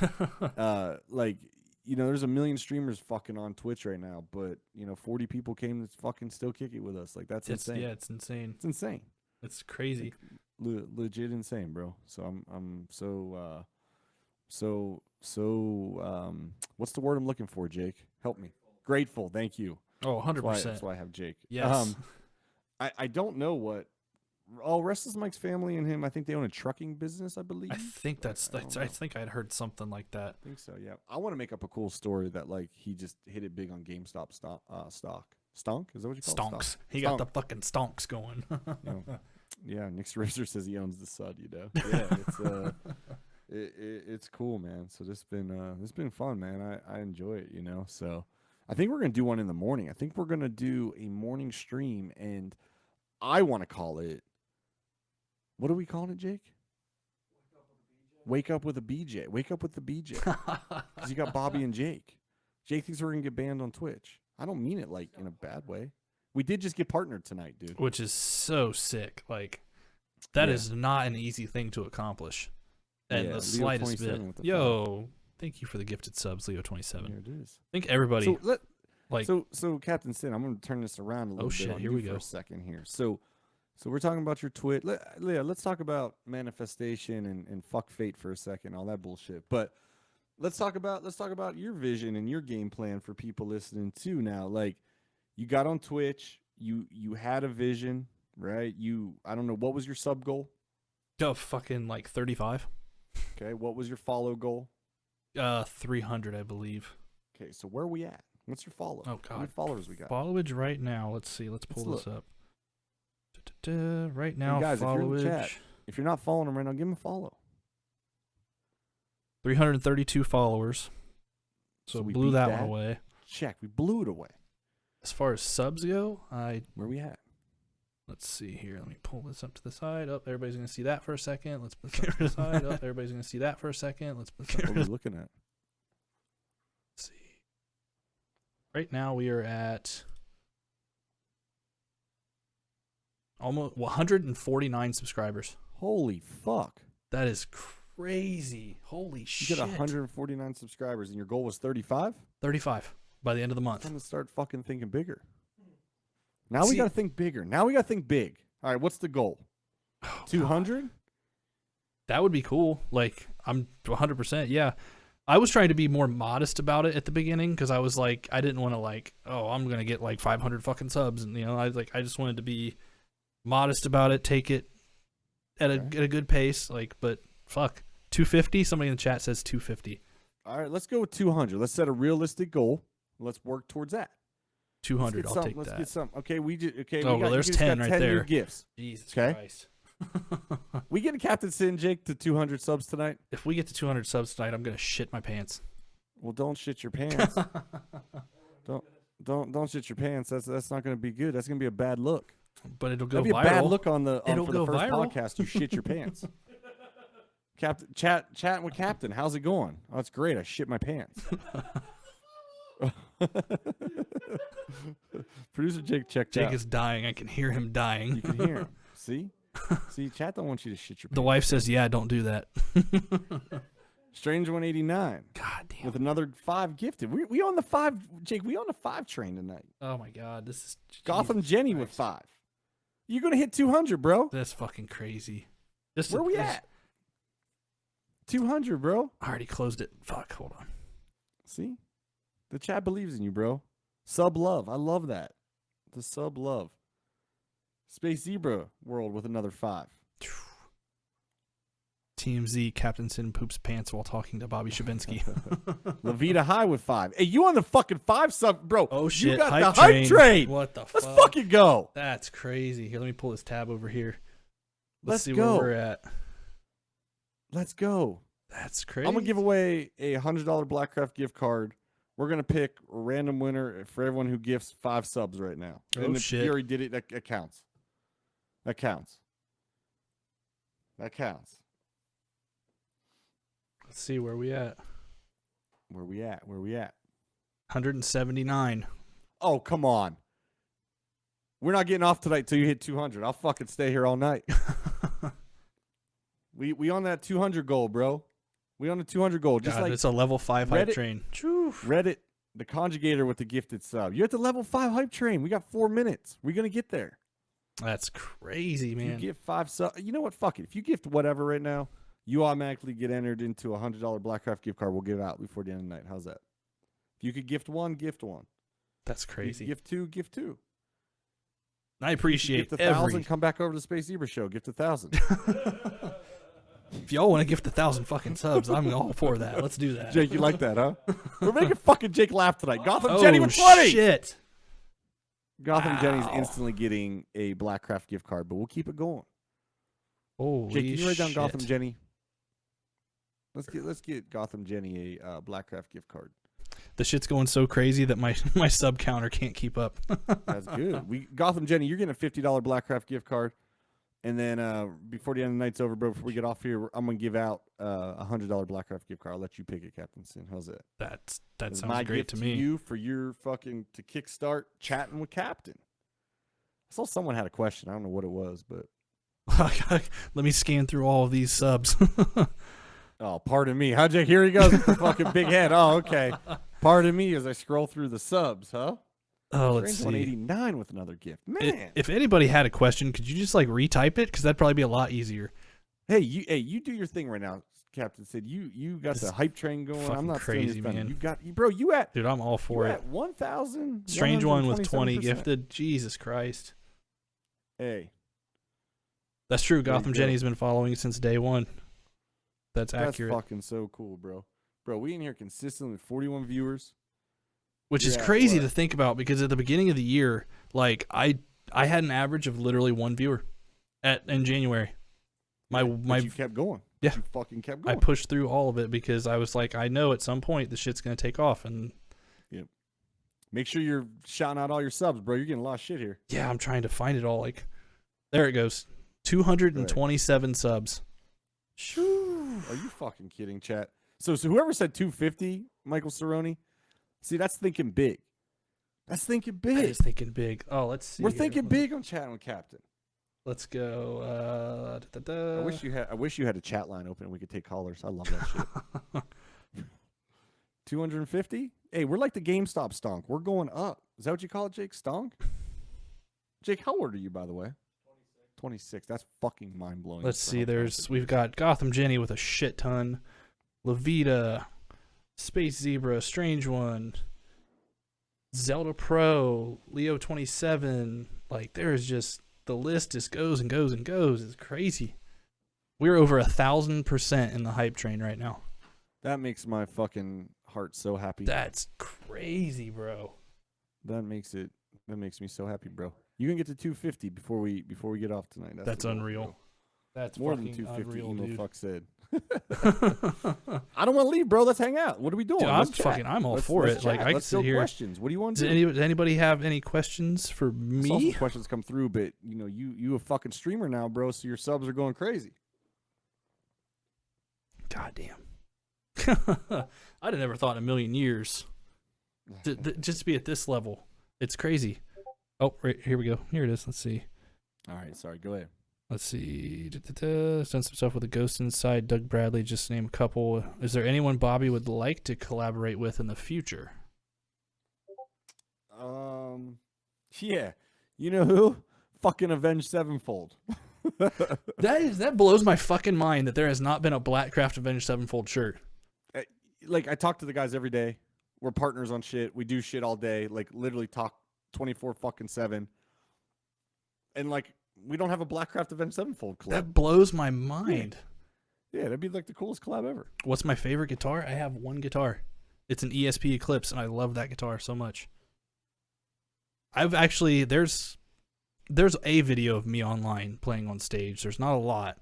like, you know, there's 1 million streamers fucking on Twitch right now, but, you know, 40 people came to fucking still kick it with us. Like, that's insane. Yeah, it's insane. It's insane. It's crazy. Like, legit insane, bro. So I'm so what's the word I'm looking for, Jake? Help me. Grateful. Thank you. Oh, 100%. That's why I have Jake. Yes. I don't know what. Oh, Restless Mike's family and him, I think they own a trucking business, I believe. I think I think I'd heard something like that. I think so, yeah. I want to make up a cool story that, like, he just hit it big on GameStop stock. Stonk? Is that what you call it? Stonks. He got the fucking stonks going. You know, yeah, Nick's Razor says he owns the Sud, you know. Yeah, it's cool, man. So this been fun, man. I enjoy it, you know. So I think we're gonna do one in the morning. I think we're gonna do a morning stream, and I want to call it. What are we calling it, Jake? Wake up with a BJ. Wake up with the BJ. Because you got Bobby and Jake. Jake thinks we're gonna get banned on Twitch. I don't mean it like in a bad way. We did just get partnered tonight, dude. Which is so sick. Like, that is not an easy thing to accomplish. And the slightest bit. Yo, thank you for the gifted subs, Leo27. Here it is. I think everybody. So Captain Sin, I'm going to turn this around a little bit. Here we go. For a second here. So we're talking about your Twitch. Let's talk about manifestation and fuck fate for a second, all that bullshit. But let's talk about your vision and your game plan for people listening too. Now, like, you got on Twitch, you had a vision, right? I don't know, what was your sub goal? Oh, fucking like 35. Okay, what was your follow goal? 300, I believe. Okay, so where are we at? What's your follow? Oh, God. How many followers we got? Followage right now. Let's see. Let's pull this up. Right now, hey guys, followage. If you're in chat, if you're not following them right now, give them a follow. 332 followers. So we blew that one away. Check. We blew it away. As far as subs go, where we at? Let's see here. Let me pull this up to the side. Oh, everybody's going to see that for a second. Let's put this up to the side. Oh, everybody's going to see that for a second. Let's put this up. What are we looking at? Let's see. Right now we are at almost 149 subscribers. Holy fuck. That is crazy. Holy shit. You got 149 subscribers and your goal was 35? 35 by the end of the month. I'm going to start fucking thinking bigger. Now we got to think bigger. Now we got to think big. All right, what's the goal? 200? That would be cool. Like, I'm 100%. Yeah. I was trying to be more modest about it at the beginning because I was like, I didn't want to like, oh, I'm going to get like 500 fucking subs. And, you know, I just wanted to be modest about it, take it at a good pace. Like, but fuck, 250. Somebody in the chat says 250. All right, let's go with 200. Let's set a realistic goal. Let's work towards that. 200. I'll take that. Let's get some. Okay, Oh, well, there's 10 right 10 there. new gifts. Jesus Okay. Christ. We getting Captain Sin Jake to 200 subs tonight? If we get to 200 subs tonight, I'm gonna shit my pants. Well, don't shit your pants. don't shit your pants. That's not going to be good. That's going to be a bad look. But it'll go That'd be viral. a bad look on It'll for go the first viral. podcast. You shit your pants. Chatting with Captain. How's it going? Oh, it's great. I shit my pants. Producer Jake checked out. Jake is dying. I can hear him dying. You can hear him. See, chat don't want you to shit your pants. The wife says, "Yeah, don't do that." Strange 189. God damn. With another 5 gifted. We on the 5, Jake. We on the 5 train tonight. Oh my God, this is Gotham Jesus Jenny Christ. with 5. You're gonna hit 200, bro. That's fucking crazy. Where we at? 200, bro. I already closed it. Fuck. Hold on. See, the chat believes in you, bro. Sub love. I love that. The sub love. Space Zebra World with another 5. TMZ Captain Sin poops pants while talking to Bobby Schubenski. Levita High with 5. Hey, you on the fucking 5 sub, bro? Oh shit! You got hype the hype train. What the Let's fuck? fucking go. That's crazy. Here, let me pull this tab over here. Let's see go. where we're at. Let's go. That's crazy. I'm gonna give away a $100 Blackcraft gift card. We're gonna pick a random winner for everyone who gifts 5 subs right now. Oh, and if shit. you already did it. That counts. That counts. That counts. Let's see where we at. Where we at? 179. Oh, come on. We're not getting off tonight till you hit 200. I'll fucking stay here all night. We on that 200 goal, bro. We on the 200 goal. Just God, like it's a level 5 hype Reddit- train. Reddit, the conjugator with the gifted sub. You're at the level 5 hype train. We got 4 minutes. We're gonna get there. That's crazy, If man. you gift 5 subs. You know what? Fuck it. If you gift whatever right now, you automatically get entered into a $100 Blackcraft gift card. We'll give out before the end of the night. How's that? If you could gift 1, gift 1. That's If you crazy. could gift 2, gift 2. I appreciate Gift 1,000. Come back over to the Space Zebra show. Gift 1,000. If y'all want to gift 1,000 fucking subs, I'm all for that. Let's do that. Jake, you like that, huh? We're making fucking Jake laugh tonight. Gotham Oh Jenny with 20. shit! Gotham Jenny's Wow. instantly getting a Blackcraft gift card, but we'll keep it going. Holy Jake, can you write down shit. Gotham Jenny? Let's get Gotham Jenny a Blackcraft gift card. The shit's going so crazy that my sub counter can't keep up. That's good. Gotham Jenny, you're getting a $50 Blackcraft gift card, and then before the end of the night's over, bro, before we get off here, I'm gonna give out a $100 Blackcraft gift card. I'll let you pick it, Captain Sin. How's that? That It's sounds my great gift to me. You for your fucking to kickstart chatting with Captain. I saw someone had a question. I don't know what it was, but Let me scan through all of these subs. oh, pardon me. Huh, Jake? Here he goes with the fucking big head. Oh, okay. Pardon me as I scroll through the subs, huh? Oh, let's see. 189 with another gift. Man. If anybody had a question, could you just like retype it? Because that'd probably be a lot easier. Hey, you do your thing right now, Captain Sid. You got This the hype train going. fucking I'm not stealing crazy, your thunder. man. You got bro. You at Dude, I'm all for you it. at 1,000. Strange one with 20 127%. gifted. Jesus Christ. Hey, That's true. There you Gotham go. Jenny's been following since day one. That's that's accurate. fucking so cool, bro. Bro, we in here consistently with 41 viewers. Which is Yeah, crazy what? to think about because at the beginning of the year, like I had an average of literally 1 viewer in January. But you kept going. Yeah. You fucking kept I going. pushed through all of it because I was like, I know at some point the shit's gonna take off, and Make sure you're shouting out all your subs, bro. You're getting a lot of shit here. yeah, I'm trying to find it all. Like, there it goes, 227 subs. Shoo. Are you fucking kidding, chat? So whoever said 250, Michael Cerrone, see, that's thinking big. That's thinking I big. was thinking big. Oh, let's see. We're here. thinking big on chatting with Captain. Let's go. I wish you had a chat line open and we could take callers. I love that shit. 250? Hey, we're like the GameStop stonk. We're going up. Is that what you call it, Jake? Stonk? Jake, how old are you, by the way? 26. That's fucking mind blowing. Let's see. We've got Gotham Jenny with a shit ton, Levita, Space Zebra, Strange One, Zelda Pro, Leo 27. Like, there's just the list just goes and goes and goes. It's crazy. We're over 1,000% in the hype train right now. That makes my fucking heart so happy. That's crazy, bro. That makes me so happy, bro. You can get to 250 before we get off tonight. That's the goal, unreal. bro. That's More than fucking 250. unreal, Emo dude. fuck said. I don't want to leave, bro. Let's hang out. What are we doing? Dude, Let's I'm all let's, for let's it. Like chat. I can Let's sit build here. questions. What do you want to do? Does anybody have any questions for I saw some me? questions come through, but you a fucking streamer now, bro. So your subs are going crazy. God damn. I'd have never thought in a million years just to be at this level. It's crazy. Oh, right, here we go. Here it is. Let's see. All right, sorry. Go ahead. Let's see. Done some stuff with a Ghost Inside, Doug Bradley, just to name a couple. Is there anyone Bobby would like to collaborate with in the future? Yeah. You know who? Fucking Avenged Sevenfold. That blows my fucking mind that there has not been a Blackcraft Avenged Sevenfold shirt. Like, I talk to the guys every day. We're partners on shit. We do shit all day. Like, literally talk 24/7. And, like, we don't have a Blackcraft Avenged Sevenfold collab. That blows my mind. Yeah, that'd be, like, the coolest collab ever. What's my favorite guitar? I have one guitar. It's an ESP Eclipse, and I love that guitar so much. I've actually, there's a video of me online playing on stage. There's not a lot,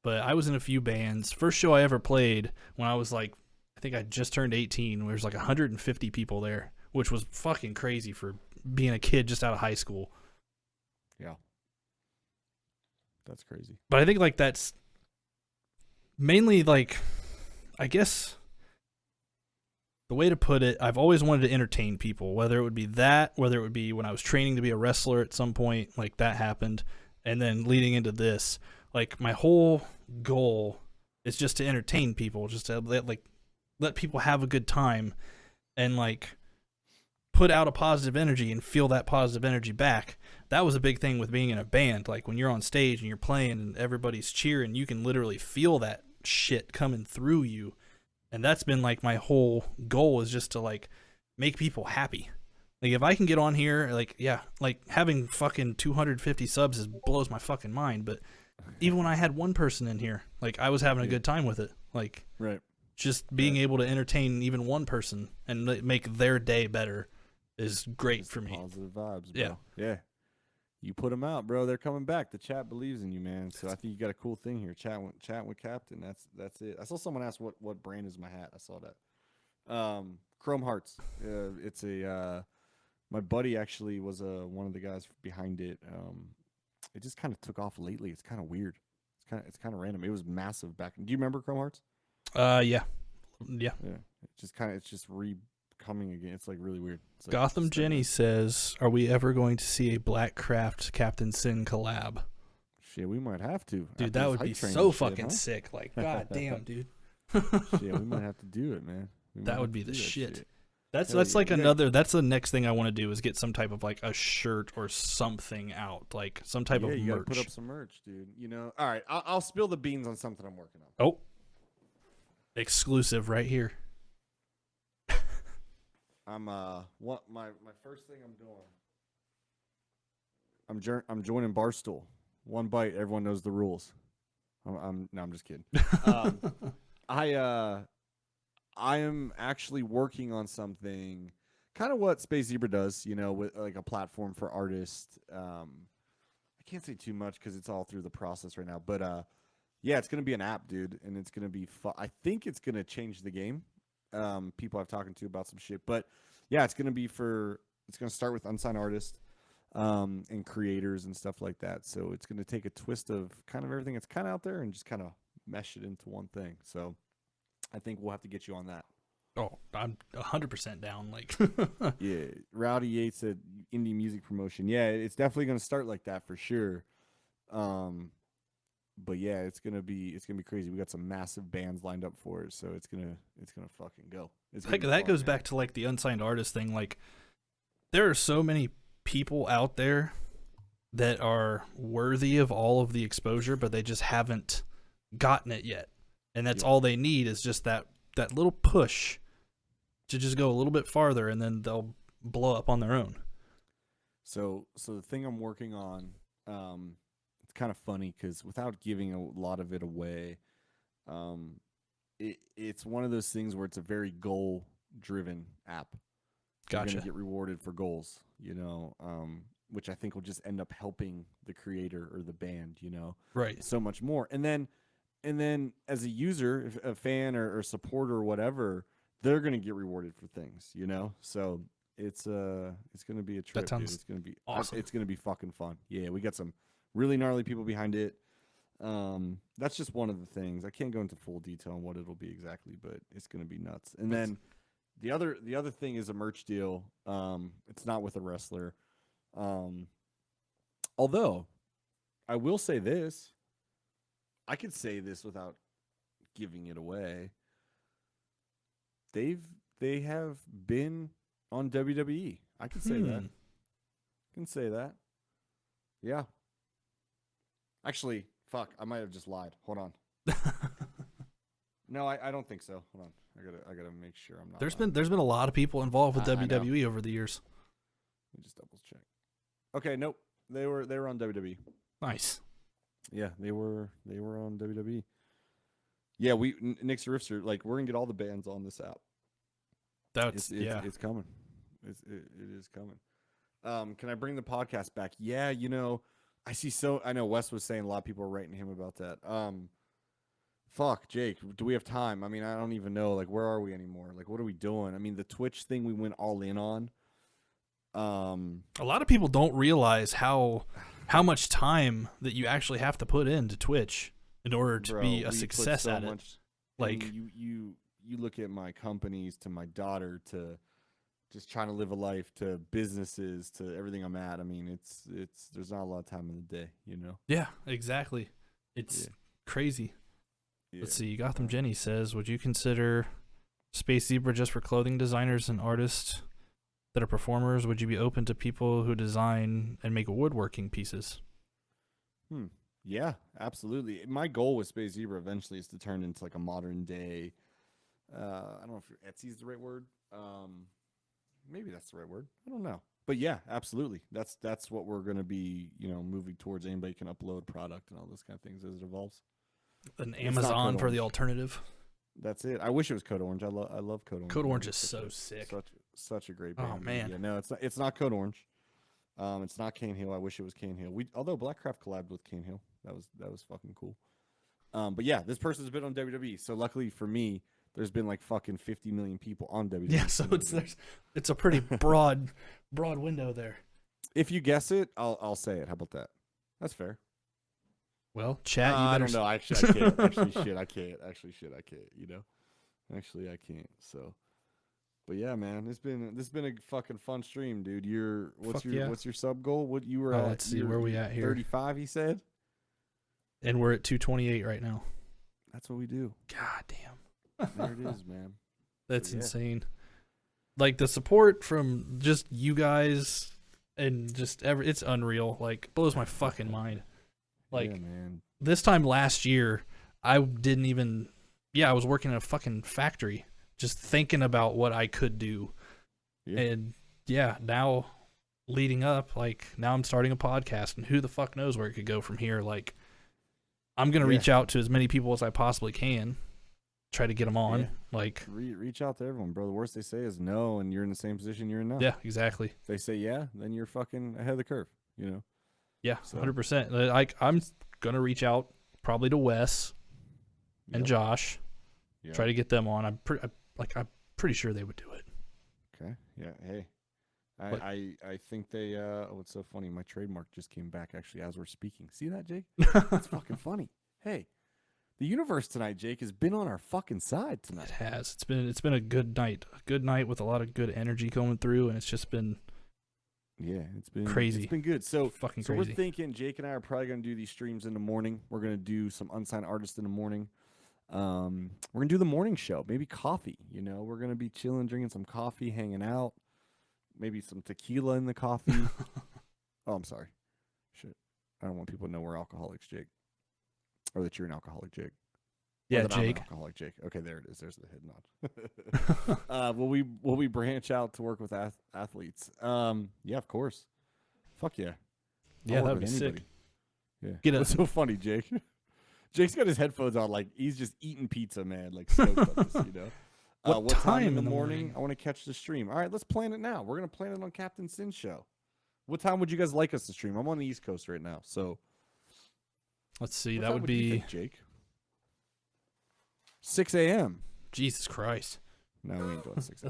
but I was in a few bands. First show I ever played when I was like, I think I just turned 18. There's like 150 people there, which was fucking crazy for being a kid just out of high school. Yeah. That's crazy. But I think like that's mainly like, I guess the way to put it, I've always wanted to entertain people, whether it would be that, whether it would be when I was training to be a wrestler at some point, like that happened, and then leading into this, like my whole goal is just to entertain people, just to let people have a good time and like put out a positive energy and feel that positive energy back. That was a big thing with being in a band. Like when you're on stage and you're playing and everybody's cheering, you can literally feel that shit coming through you. And that's been like my whole goal, is just to like make people happy. Like if I can get on here, like, yeah, like having fucking 250 subs blows my fucking mind. But even when I had one person in here, like I was having a good time with it. Like, right. Just being able to entertain even one person and make their day better is great Just for me. Positive vibes, bro. Yeah. Yeah. You put them out, bro. They're coming back. The chat believes in you, man. So I think you got a cool thing here. Chatting with Captain. That's it. I saw someone ask what brand is my hat. I saw that. Chrome Hearts. It's a my buddy actually was one of the guys behind it. It just kind of took off lately. It's kind of weird. It's kind of random. It was massive back. Do you remember Chrome Hearts? Yeah. It's just coming again. It's like really weird. Like Gotham Jenny says, "Are we ever going to see a Blackcraft Captain Sin collab?" Shit, we might have to. Dude, that would be so fucking sick. Like, god damn, dude. Shit, we might have to do it, man. That would be the shit. That's Hell like yeah. another. That's the next thing I want to do, is get some type of like a shirt or something out, like some type of you merch. gotta put up some merch, dude. You know. All right, I'll spill the beans on something I'm working on. Oh, exclusive right here. What my first thing I'm doing. I'm joining Barstool. One bite, everyone knows the rules. I'm just kidding. I am actually working on something, kind of what Space Zebra does, you know, with like a platform for artists. I can't say too much because it's all through the process right now. But yeah, it's gonna be an app, dude, and it's gonna be fun. I think it's gonna change the game. People I've talked to about some shit, but yeah, it's gonna start with unsigned artists, and creators and stuff like that. So it's gonna take a twist of kind of everything that's kind of out there and just kind of mesh it into one thing. So I think we'll have to get you on that. Oh, I'm 100% down. Like, Yeah, Rowdy Yates said indie music promotion. Yeah, it's definitely gonna start like that for sure. But yeah, it's gonna be crazy. We got some massive bands lined up for it, so it's gonna fucking go. that goes back to like the unsigned artist thing. Like, there are so many people out there that are worthy of all of the exposure, but they just haven't gotten it yet. And that's all they need, is just that little push to just go a little bit farther, and then they'll blow up on their own. So the thing I'm working on, it's kind of funny because without giving a lot of it away, it's one of those things where it's a very goal driven app. You're Gotcha. going to get rewarded for goals, which I think will just end up helping the creator or the band, Right. so much more. And then as a user, if a fan or supporter or whatever, they're going to get rewarded for things, So it's going to be a trip. That sounds dude. It's going to be awesome. It's going to be fucking fun. Yeah, we got some really gnarly people behind it. That's just one of the things. I can't go into full detail on what it'll be exactly, but it's going to be nuts. And then the other thing is a merch deal. It's not with a wrestler. Although I will say this, I could say this without giving it away. They have been on WWE. I can say that. I can say that. Yeah. Actually, fuck, I might have just lied. Hold on. No, I don't think so. Hold on. I gotta make sure I'm not. There's been a lot of people involved with I know. WWE over the years. Let me just double check. Okay, nope. They were on WWE. Nice. Yeah, they were on WWE. Yeah, Nick's Rifster, like we're gonna get all the bands on this app. That's It's coming. It is coming. Can I bring the podcast back? Yeah, I know Wes was saying a lot of people are writing him about that. Fuck, Jake, do we have time? I mean, I don't even know. Like, where are we anymore? Like, what are we doing? I mean, the Twitch thing we went all in on. A lot of people don't realize how much time that you actually have to put into Twitch in order to be a success at it. Like, I mean, you look at my companies, to my daughter, to just trying to live a life, to businesses, to everything I'm at. I mean, it's there's not a lot of time in the day, Yeah, exactly. It's crazy. Yeah. Let's see. Gotham Jenny says, would you consider Space Zebra just for clothing designers and artists that are performers? Would you be open to people who design and make woodworking pieces? Yeah, absolutely. My goal with Space Zebra eventually is to turn into like a modern day. I don't know if Etsy is the right word. Maybe that's the right word. I don't know. But yeah, absolutely. That's what we're going to be, moving towards. Anybody can upload product and all those kind of things as it evolves. An Amazon for the alternative. That's it. I wish it was Code Orange. I love Code Orange. Code Orange is so sick. Such a great band. Oh man. Yeah, no, it's not Code Orange. It's not Cane Hill. I wish it was Cane Hill. Although Blackcraft collabed with Cane Hill. That was fucking cool. But yeah, this person's been on WWE. So luckily for me, there's been like fucking 50 million people on WWE. Yeah, so it's a pretty broad window there. If you guess it, I'll say it. How about that? That's fair. Well, chat. I don't know. Actually, I can't. Actually, shit, I can't. Actually, I can't. So, but yeah, man, this has been a fucking fun stream, dude. What's your sub goal? What you were at? Let's see where we at here. 35, he said. And we're at 228 right now. That's what we do. God damn. There it is, man. That's insane. Like the support from just you guys and just it's unreal. Like blows my fucking mind. Like man. This time last year, I didn't even. Yeah, I was working in a fucking factory, just thinking about what I could do. Yeah. And yeah, now leading up, like now I'm starting a podcast, and who the fuck knows where it could go from here. Like I'm gonna reach out to as many people as I possibly can, try to get them on. Yeah. Like reach out to everyone, bro. The worst they say is no, and you're in the same position you're in now. Yeah, exactly. If they say yeah, then you're fucking ahead of the curve. Yeah, 100%. Like I'm gonna reach out probably to Wes and Josh, try to get them on. I'm pretty sure they would do it. Okay. Yeah. Hey, I think they. What's so funny? My trademark just came back actually as we're speaking. See that, Jake? That's fucking funny. Hey, the universe tonight, Jake, has been on our fucking side tonight. It has. It's been a good night. A good night with a lot of good energy going through, and it's just been. Yeah, it's been crazy. It's been good. So crazy. We're thinking Jake and I are probably going to do these streams in the morning. We're going to do some unsigned artists in the morning. We're going to do the morning show. Maybe coffee. We're going to be chilling, drinking some coffee, hanging out. Maybe some tequila in the coffee. Oh, I'm sorry. Shit. I don't want people to know we're alcoholics, Jake. Or that you're an alcoholic, Jake. Yeah, Jake. I'm an alcoholic, Jake. Okay, there it is. There's the head nod. Will we branch out to work with athletes? Yeah, of course. Fuck yeah. Yeah, that'd be sick. Yeah. Get a- What's so funny, Jake? Jake's got his headphones on, like he's just eating pizza, man. Like stoked on this, you know. What time time in the morning? I want to catch the stream. All right, let's plan it now. We're gonna plan it on Captain Sin's show. What time would you guys like us to stream? I'm on the East Coast right now, so Let's see. what That time would you be think, Jake. 6 a.m. Jesus Christ. No, we ain't doing 6 a.m.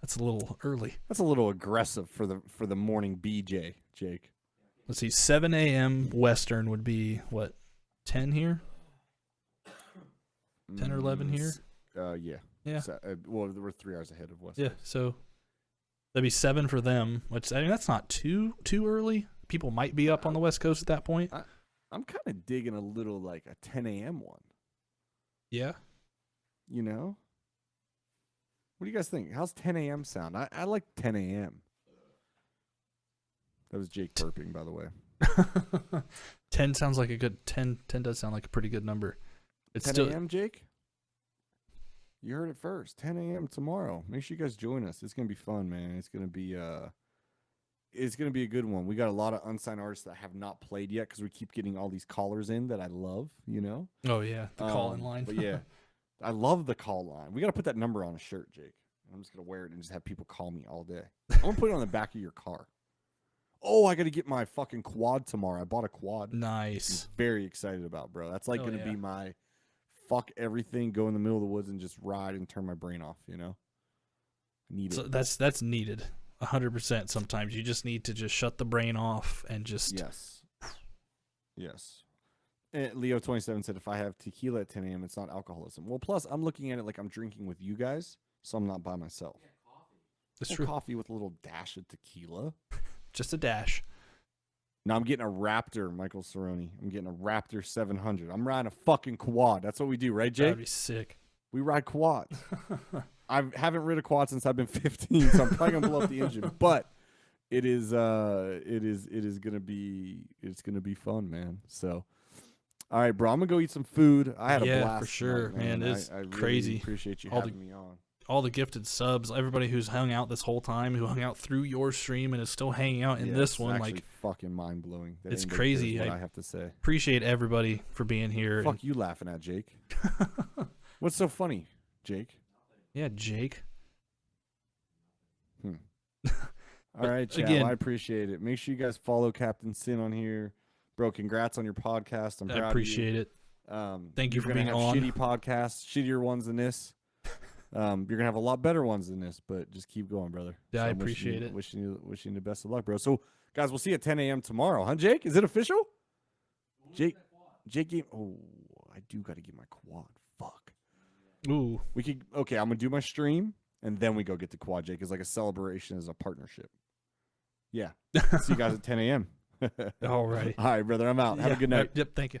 That's a little early. That's a little aggressive for the morning BJ, Jake. Let's see. 7 a.m. Western would be what? 10 here? 10 or 11 here? Yeah. Yeah. So, well, we're 3 hours ahead of West. Yeah. So that'd be 7 for them. Which I mean, that's not too early. People might be up on the West Coast at that point. I'm kind of digging a little like a 10 a.m. one. Yeah. You know? What do you guys think? How's 10 a.m. sound? I like 10 a.m. That was Jake burping, by the way. 10 sounds like a good 10 does sound like a pretty good number. It's 10 still a.m., Jake? You heard it first. 10 a.m. tomorrow. Make sure you guys join us. It's gonna be fun, man. It's gonna be a good one. We got a lot of unsigned artists that have not played yet because we keep getting all these callers in that I love, you know? Oh yeah, the call in line. But yeah, I love the call line. We got to put that number on a shirt, Jake. I'm just going to wear it and just have people call me all day. I'm going to put it on the back of your car. Oh, I got to get my fucking quad tomorrow. I bought a quad. Nice. I'm very excited about, bro. That's like Oh, going to yeah. be my fuck everything, go in the middle of the woods and just ride and turn my brain off, you know? Need So it. that's needed. 100%. Sometimes you just need to just shut the brain off and just Yes. And Leo27 said, if I have tequila at 10 a.m., it's not alcoholism. Well, plus, I'm looking at it like I'm drinking with you guys, so I'm not by myself. It's Well, true. coffee with a little dash of tequila. Just a dash. Now I'm getting a Raptor, Michael Cerrone. I'm getting a Raptor 700. I'm riding a fucking quad. That's what we do, right, Jake? That'd be sick. We ride quads. I haven't ridden a quad since I've been 15, so I'm probably gonna blow up the engine. But it is gonna be fun, man. So, all right, bro. I'm gonna go eat some food. I had a blast for sure, tonight, man. It's I really crazy. appreciate you All the- having me on. All the gifted subs, everybody who's hung out this whole time, who hung out through your stream and is still hanging out in Yeah, this it's one, actually like fucking mind blowing. it's crazy. What I have to say. appreciate everybody for being here. Fuck you laughing at, Jake. What's so funny, Jake? Yeah, Jake. All right, chat. again- Well, I appreciate it. Make sure you guys follow Captain Sin on here, bro. Congrats on your podcast. I'm proud I appreciate it. of you. Thank you You're for gonna being have on. shitty podcasts, shittier ones than this. You're gonna have a lot better ones than this, but just keep going, brother. Yeah, I I'm appreciate it. Wishing you the best of luck, bro. So, guys, we'll see you at 10 a.m. tomorrow, huh, Jake? Is it official? Jake gave. Oh, I do got to get my quad. Fuck. Ooh. We could. Okay, I'm gonna do my stream, and then we go get the quad. Jake, it's like a celebration as a partnership. Yeah. See you guys at 10 a.m. All right. All right, brother. I'm out. Have a good night. Yep. Thank you.